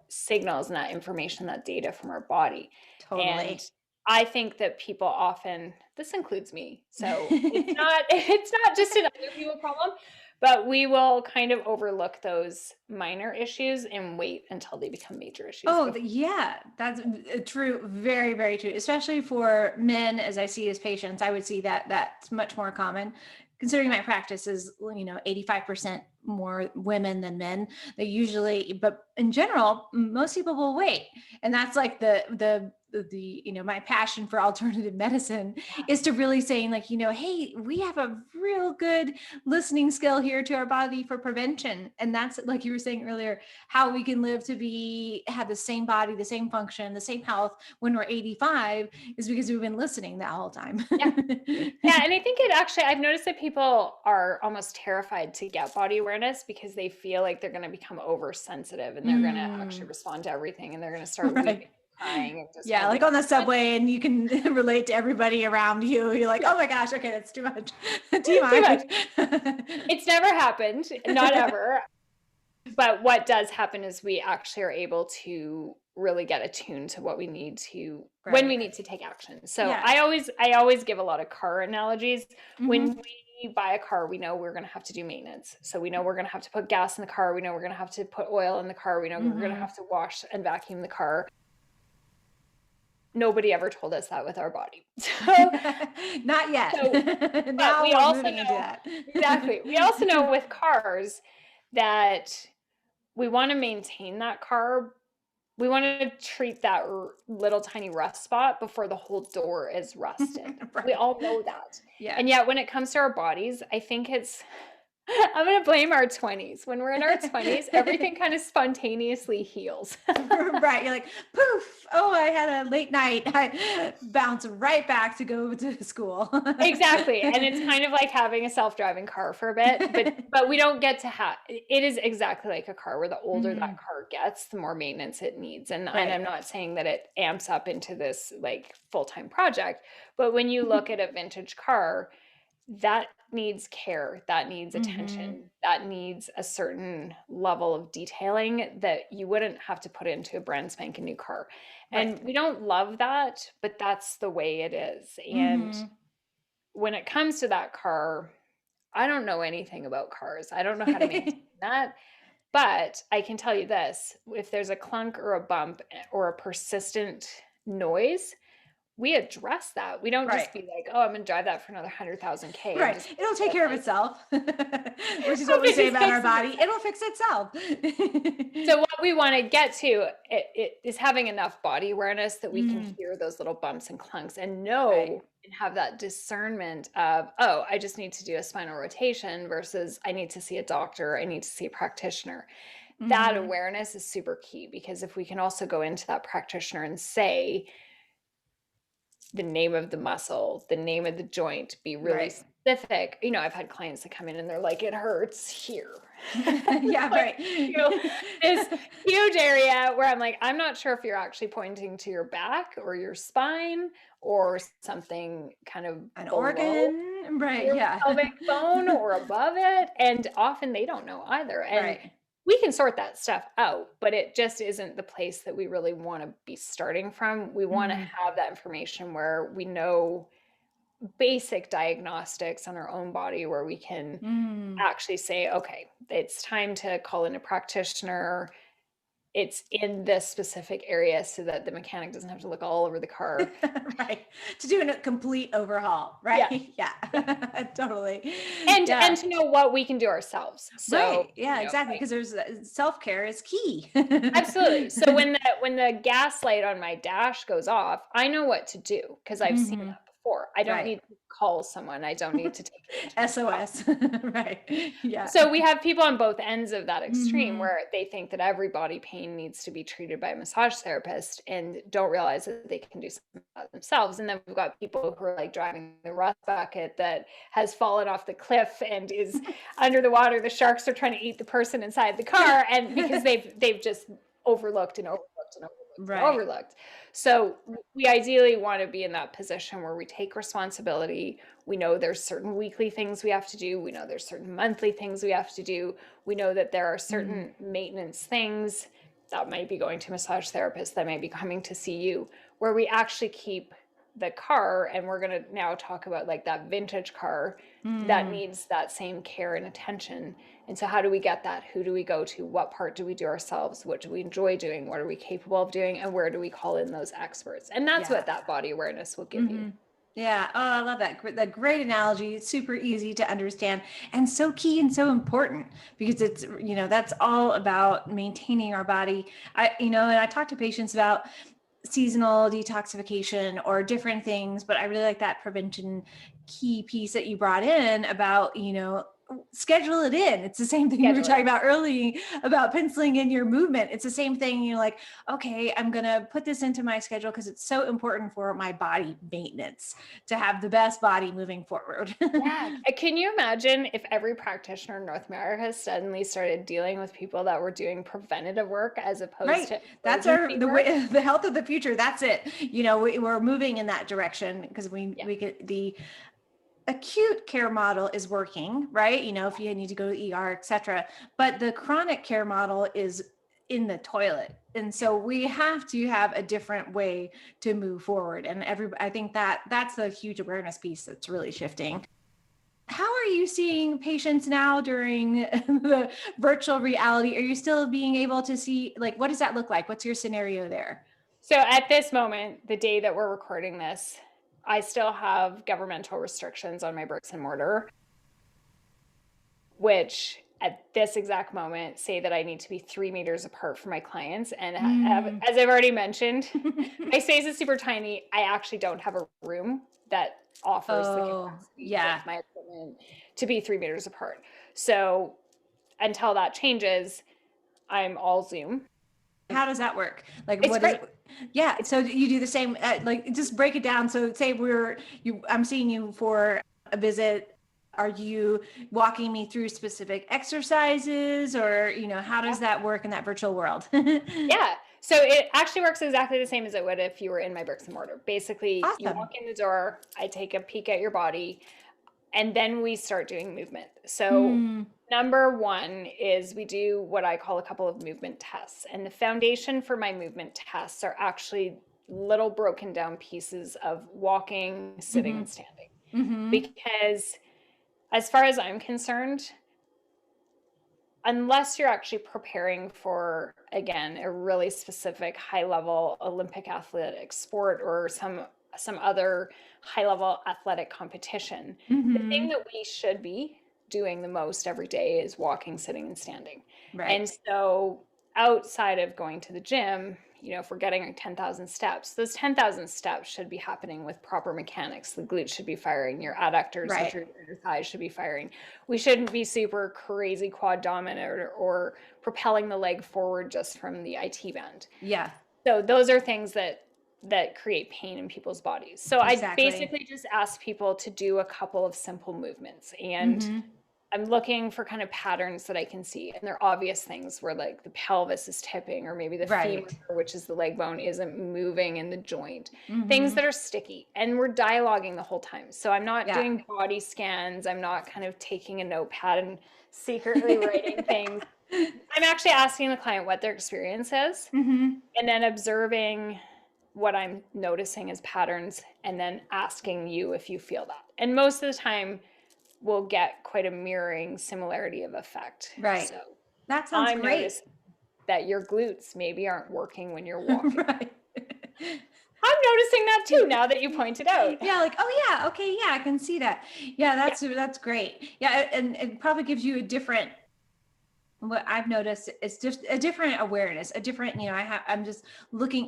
signals and that information, that data from our body. And
Totally.
I think that people often, this includes me, so it's not just an other people problem, but we will kind of overlook those minor issues and wait until they become major issues.
Oh, yeah, that's true. Very, very true. Especially for men, as I see as patients, I would see that that's much more common. Considering my practice is, 85% more women than men. They usually, but in general, most people will wait. And that's like my passion for alternative medicine is to really saying like, hey, we have a real good listening skill here to our body for prevention. And that's like you were saying earlier, how we can live to have the same body, the same function, the same health when we're 85 is because we've been listening that whole time.
Yeah. Yeah, and I think it actually, I've noticed that people are almost terrified to get body awareness because they feel like they're going to become oversensitive and they're going to actually respond to everything, and they're going to start weeping,
Right.
crying, and just kind
Yeah,
of
like
being
on the subway, and you can relate to everybody around you. You're like,
yeah,
oh my gosh, okay, that's too much.
too much.
TMI.
It's never happened, not ever. But what does happen is we actually are able to really get attuned to what we need to when we
Right.
need to take action. So
Yeah.
I always give a lot of car analogies. When
Hmm.
we buy a car, we know we're going to have to do maintenance. So we know we're going to have to put gas in the car. We know we're going to have to put oil in the car. We know we're going to
Hmm.
have to wash and vacuum the car. Nobody ever told us that with our body.
Not yet.
So but
Now
we
we're
also
moving into
know
that.
exactly. We also know with cars that we want to maintain that car. We want to treat that little tiny rust spot before the whole door is rusted. We
Right.
all know that.
Yeah.
And yet when it comes to our bodies, I think it's I'm going to blame our 20s. When we're in our 20s, everything kind of spontaneously heals.
Right. You're like, poof. Oh, I had a late night. I bounce right back to go to school.
Exactly. And it's kind of like having a self-driving car for a bit, but we don't get to have it is exactly like a car where the older that
Mhm.
car gets, the more maintenance it needs. And
Right.
I'm not saying that it amps up into this like full-time project, but when you look at a vintage car, that needs care, that needs
Hmm.
attention, that needs a certain level of detailing that you wouldn't have to put into a brand spanking new car.
Right.
And we don't love that, but that's the way it is. And
Hmm.
when it comes to that car, I don't know anything about cars. I don't know how to maintain that. But I can tell you this, if there's a clunk or a bump or a persistent noise, we address that. We don't
Right.
just be like, "Oh, I'm gonna drive that for another 100,000 K," and
Right.
just hope
It'll take
that
care of
like
itself, which is what
hope
we
it
say
just
about our
fixes
body.
itself.
It'll fix itself.
So what we wanna get to is having enough body awareness that we can
Mm,
hear those little bumps and clunks and
right.
know and have that discernment of, "Oh, I just need to do a spinal rotation," versus, "I need to see a doctor, I need to see a practitioner." That
Hmm.
awareness is super key because if we can also go into that practitioner and say the name of the muscle, the name of the joint, be really
Right.
specific. I've had clients that come in and they're like, it hurts here.
Yeah.
Like,
Right.
this huge area where I'm like, I'm not sure if you're actually pointing to your back or your spine or something kind of
An
below
organ. Right.
your
Yeah.
pelvic bone or above it. And often they don't know either. And
Right.
we can sort that stuff out, but it just isn't the place that we really want to be starting from. We want to
Hmm.
have that information where we know basic diagnostics on our own body where we can
Mm.
actually say, okay, it's time to call in a practitioner. it's in this specific area so that the mechanic doesn't have to look all over the car.
Right. To do a complete overhaul,
Yeah.
right? Yeah. Totally.
And
Yeah.
to know what we can do ourselves. So,
Right. Yeah, exactly.
like,
Because there's self-care is key.
absolutely. So when the gas light on my dash goes off, I know what to do because I've seen
Mhm.
that before. I don't
Right.
need to call someone. I don't need to take it into my house.
SOS. Right. Yeah.
So we have people on both ends of that extreme
Mhm.
where they think that every body pain needs to be treated by a massage therapist and don't realize that they can do something about themselves. And then we've got people who are like driving the rust bucket that has fallen off the cliff and is under the water. The sharks are trying to eat the person inside the car, and because they've just overlooked and overlooked and overlooked and
Right.
overlooked. So we ideally want to be in that position where we take responsibility. We know there's certain weekly things we have to do. We know there's certain monthly things we have to do. We know that there are certain maintenance things that might be going to a massage therapist, that might be coming to see you, where we actually keep the car. And we're going to now talk about like that vintage car that needs that same care and attention. And so how do we get that? Who do we go to? What part do we do ourselves? What do we enjoy doing? What are we capable of doing? And where do we call in those experts? And that's
Yeah.
what that body awareness will give you.
Yeah. Oh, I love that. That great analogy. It's super easy to understand and so key and so important because it's, that's all about maintaining our body. And I talk to patients about seasonal detoxification or different things, but I really like that prevention key piece that you brought in about, schedule it in. It's the same thing we were talking about early about penciling in your movement. It's the same thing. You're like, okay, I'm going to put this into my schedule because it's so important for my body maintenance to have the best body moving forward.
Yeah. Can you imagine if every practitioner in North America suddenly started dealing with people that were doing preventative work as opposed to
That's the health of the future. That's it. We're moving in that direction because we get the acute care model is working, right? If you need to go to ER, et cetera. But the chronic care model is in the toilet. And so we have to have a different way to move forward. And I think that's a huge awareness piece that's really shifting. How are you seeing patients now during the virtual reality? Are you still being able to see, like, what does that look like? What's your scenario there?
So at this moment, the day that we're recording this, I still have governmental restrictions on my bricks and mortar, which at this exact moment say that I need to be 3 meters apart from my clients. And as I've already mentioned, my space is super tiny. I actually don't have a room that offers the capacity with my equipment to be 3 meters apart. So until that changes, I'm all Zoom.
How does that work? Like,
It's great.
Yeah. So you do the same, like, just break it down. So say I'm seeing you for a visit. Are you walking me through specific exercises or, how does that work in that virtual world?
Yeah. So it actually works exactly the same as it would if you were in my bricks and mortar. Basically, you
Awesome.
walk in the door, I take a peek at your body, and then we start doing movement. So number one is we do what I call a couple of movement tests. And the foundation for my movement tests are actually little broken down pieces of walking, sitting, and standing. Because as far as I'm concerned, unless you're actually preparing for, again, a really specific high level Olympic athletic sport or some other high level athletic competition, the thing that we should be doing the most every day is walking, sitting, and standing.
Right.
And so outside of going to the gym, if we're getting 10,000 steps, those 10,000 steps should be happening with proper mechanics. The glutes should be firing, your adductors, which are your thighs, should be firing. We shouldn't be super crazy quad dominant or propelling the leg forward just from the IT band.
Yeah.
So those are things that create pain in people's bodies. So I basically just ask people to do a couple of simple movements, and I'm looking for kind of patterns that I can see. And they're obvious things where like the pelvis is tipping, or maybe the femur, which is the leg bone, isn't moving in the joint. Things that are sticky. And we're dialoguing the whole time. So I'm not doing body scans. I'm not kind of taking a notepad and secretly writing things. I'm actually asking the client what their experience is, and then observing what I'm noticing as patterns, and then asking you if you feel that. And most of the time, we'll get quite a mirroring similarity of effect.
Right.
So
that sounds great.
that your glutes maybe aren't working when you're walking.
Right.
I'm noticing that too now that you pointed out.
Yeah, like, oh yeah, okay, yeah, I can see that. Yeah, that's great. Yeah, and it probably gives you a different, what I've noticed is just a different awareness, a different, I'm just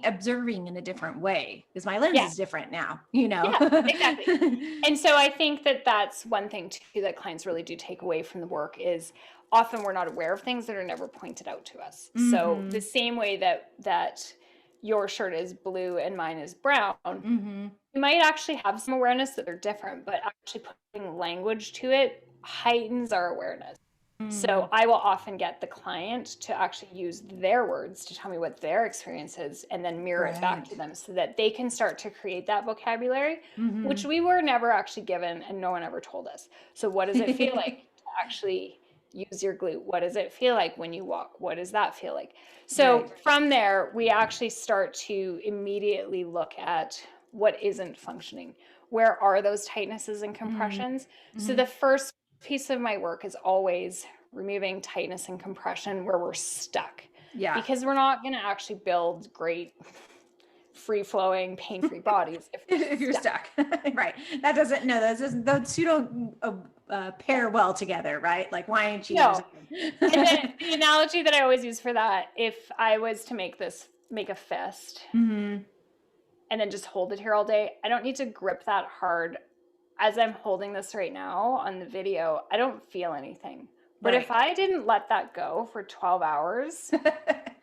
observing in a different way because my lens
Yeah.
is different now,
Yeah, exactly. And so I think that that's one thing too that clients really do take away from the work is often we're not aware of things that are never pointed out to us. So the same way that your shirt is blue and mine is brown, you might actually have some awareness that they're different, but actually putting language to it heightens our awareness. So I will often get the client to actually use their words to tell me what their experience is and then mirror it back to them so that they can start to create that vocabulary, which we were never actually given and no one ever told us. So what does it feel like to actually use your glute? What does it feel like when you walk? What does that feel like? So from there, we actually start to immediately look at what isn't functioning. Where are those tightnesses and compressions? So the first piece of my work is always removing tightness and compression where we're stuck.
Yeah.
Because we're not going to actually build great free-flowing, pain-free bodies
if you're stuck. Right. Those two don't pair well together, right? Like wine and cheese.
No. And then the analogy that I always use for that, if I was to make a fist and then just hold it here all day, I don't need to grip that hard. As I'm holding this right now on the video, I don't feel anything. But if I didn't let that go for 12 hours,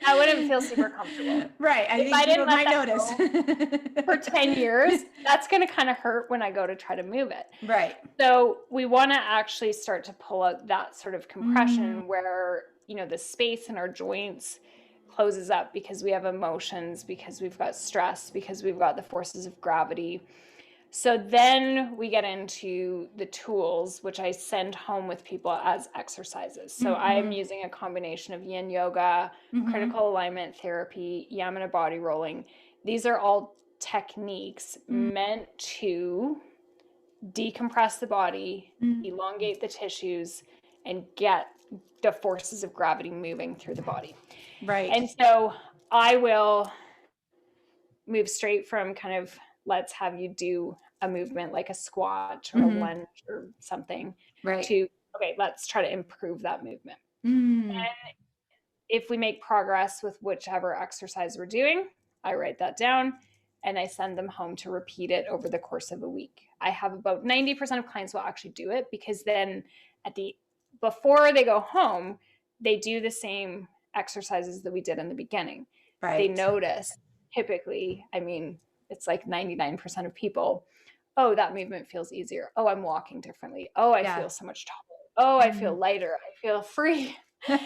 I wouldn't feel super comfortable.
Right. I think people might notice.
For 10 years, that's going to kind of hurt when I go to try to move it.
Right.
So we want to actually start to pull out that sort of compression where, the space in our joints closes up because we have emotions, because we've got stress, because we've got the forces of gravity. So then we get into the tools, which I send home with people as exercises. So I'm using a combination of yin yoga, critical alignment therapy, yamana body rolling. These are all techniques meant to decompress the body, elongate the tissues, and get the forces of gravity moving through the body.
Right.
And so I will move straight from kind of, let's have you do a movement like a squat or a lunge or something to, okay, let's try to improve that movement. And if we make progress with whichever exercise we're doing, I write that down and I send them home to repeat it over the course of a week. I have about 90% of clients will actually do it because then before they go home, they do the same exercises that we did in the beginning.
Right.
They notice typically, it's like 99% of people, oh, that movement feels easier. Oh, I'm walking differently. Oh, I feel so much taller. Oh, I feel lighter. I feel free.
I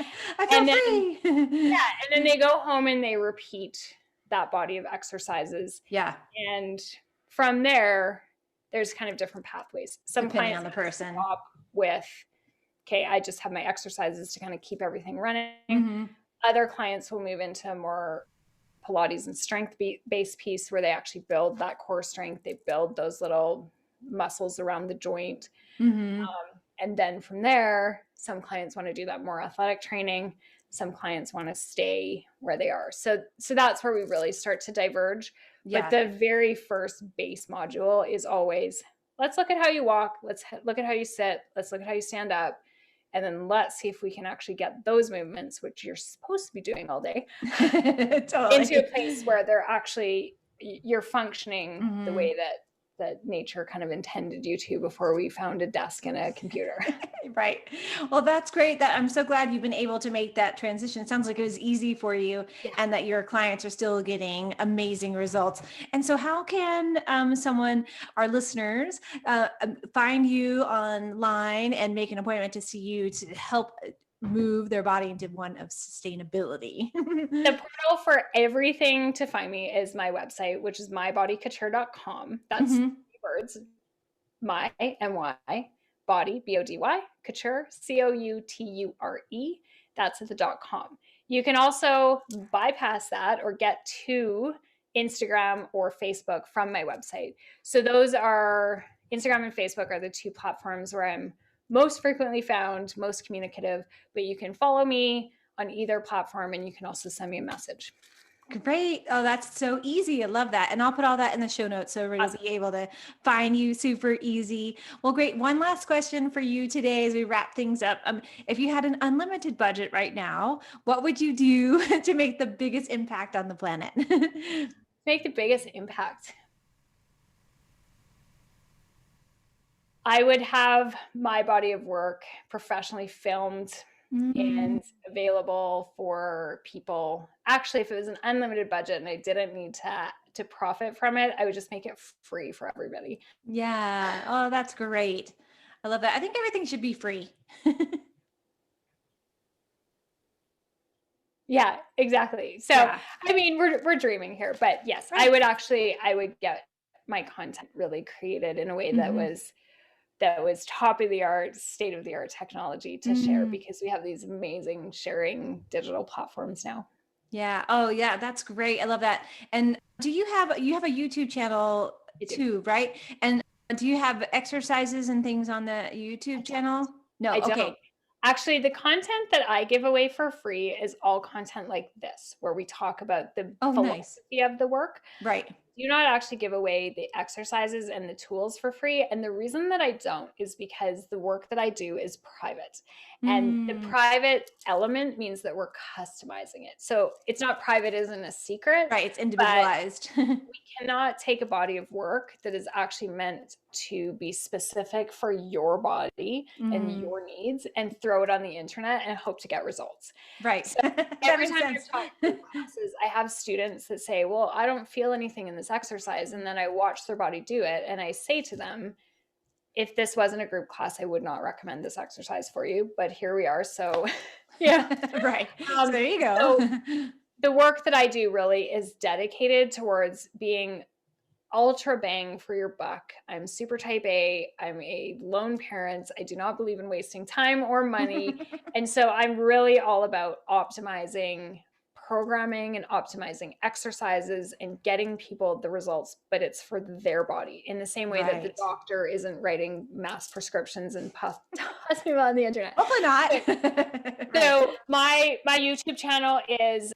feel free.
And then they go home and they repeat that body of exercises.
Yeah.
And from there, there's kind of different pathways. Some
depending
clients
on the person
stop with, okay, I just have my exercises to kind of keep everything running. Other clients will move into more Pilates and strength-based piece where they actually build that core strength. They build those little muscles around the joint. And then from there, some clients want to do that more athletic training. Some clients want to stay where they are. So that's where we really start to diverge. But the very first base module is always, let's look at how you walk. Let's look at how you sit. Let's look at how you stand up. And then let's see if we can actually get those movements, which you're supposed to be doing all day, into a place where you're functioning the way that nature kind of intended you to before we found a desk and a computer.
Right. Well, that's great. I'm so glad you've been able to make that transition. It sounds like it was easy for you and that your clients are still getting amazing results. And so how can our listeners, find you online and make an appointment to see you to help move their body into one of sustainability?
The portal for everything to find me is my website, which is mybodicouture.com. That's words, my, M-Y, body, B-O-D-Y, couture, C-O-U-T-U-R-E. That's at the .com. You can also bypass that or get to Instagram or Facebook from my website. So those are, Instagram and Facebook are the two platforms where I'm most frequently found, most communicative, but you can follow me on either platform. And you can also send me a message.
Great. Oh, that's so easy. I love that. And I'll put all that in the show notes so everybody will be able to find you super easy. Well, great. One last question for you today as we wrap things up. If you had an unlimited budget right now, what would you do to make the biggest impact on the planet?
Make the biggest impact. I would have my body of work professionally filmed and available for people. Actually, if it was an unlimited budget and I didn't need to profit from it, I would just make it free for everybody.
Yeah. Oh, that's great. I love that. I think everything should be free.
Yeah, exactly. So,
Yeah.
I mean, we're dreaming here, but yes,
Right.
I would get my content really created in a way that was top of the art, state of the art technology to share, because we have these amazing sharing digital platforms now.
Yeah. Oh, yeah. That's great. I love that. And you have a YouTube channel too, right? And do you have exercises and things on the YouTube channel? No.
I don't.
Okay.
Actually, the content that I give away for free is all content like this, where we talk about the
Oh, nice.
philosophy of the work.
Right.
Do not actually give away the exercises and the tools for free. And the reason that I don't is because the work that I do is private. And the private element means that we're customizing it. So it's not private, isn't a secret.
Right. It's individualized.
We cannot take a body of work that is actually meant to be specific for your body and your needs and throw it on the internet and hope to get results.
Right.
So every time I talk to classes, I have students that say, well, I don't feel anything in this exercise. And then I watch their body do it. And I say to them, if this wasn't a group class, I would not recommend this exercise for you. But here we are. So yeah.
Right. So there you go.
So the work that I do really is dedicated towards being ultra bang for your buck. I'm super type A. I'm a lone parent. I do not believe in wasting time or money. And so I'm really all about optimizing programming and optimizing exercises and getting people the results, but it's for their body in the same way that the doctor isn't writing mass prescriptions and tossing them on the internet.
Hopefully not.
So my YouTube channel is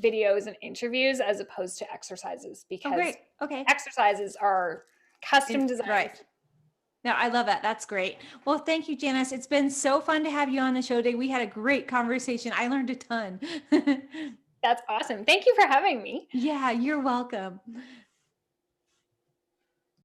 videos and interviews as opposed to exercises, because exercises are custom designed.
Right. No, I love that. That's great. Well, thank you, Janis. It's been so fun to have you on the show today. We had a great conversation. I learned a ton.
That's awesome. Thank you for having me.
Yeah, you're welcome.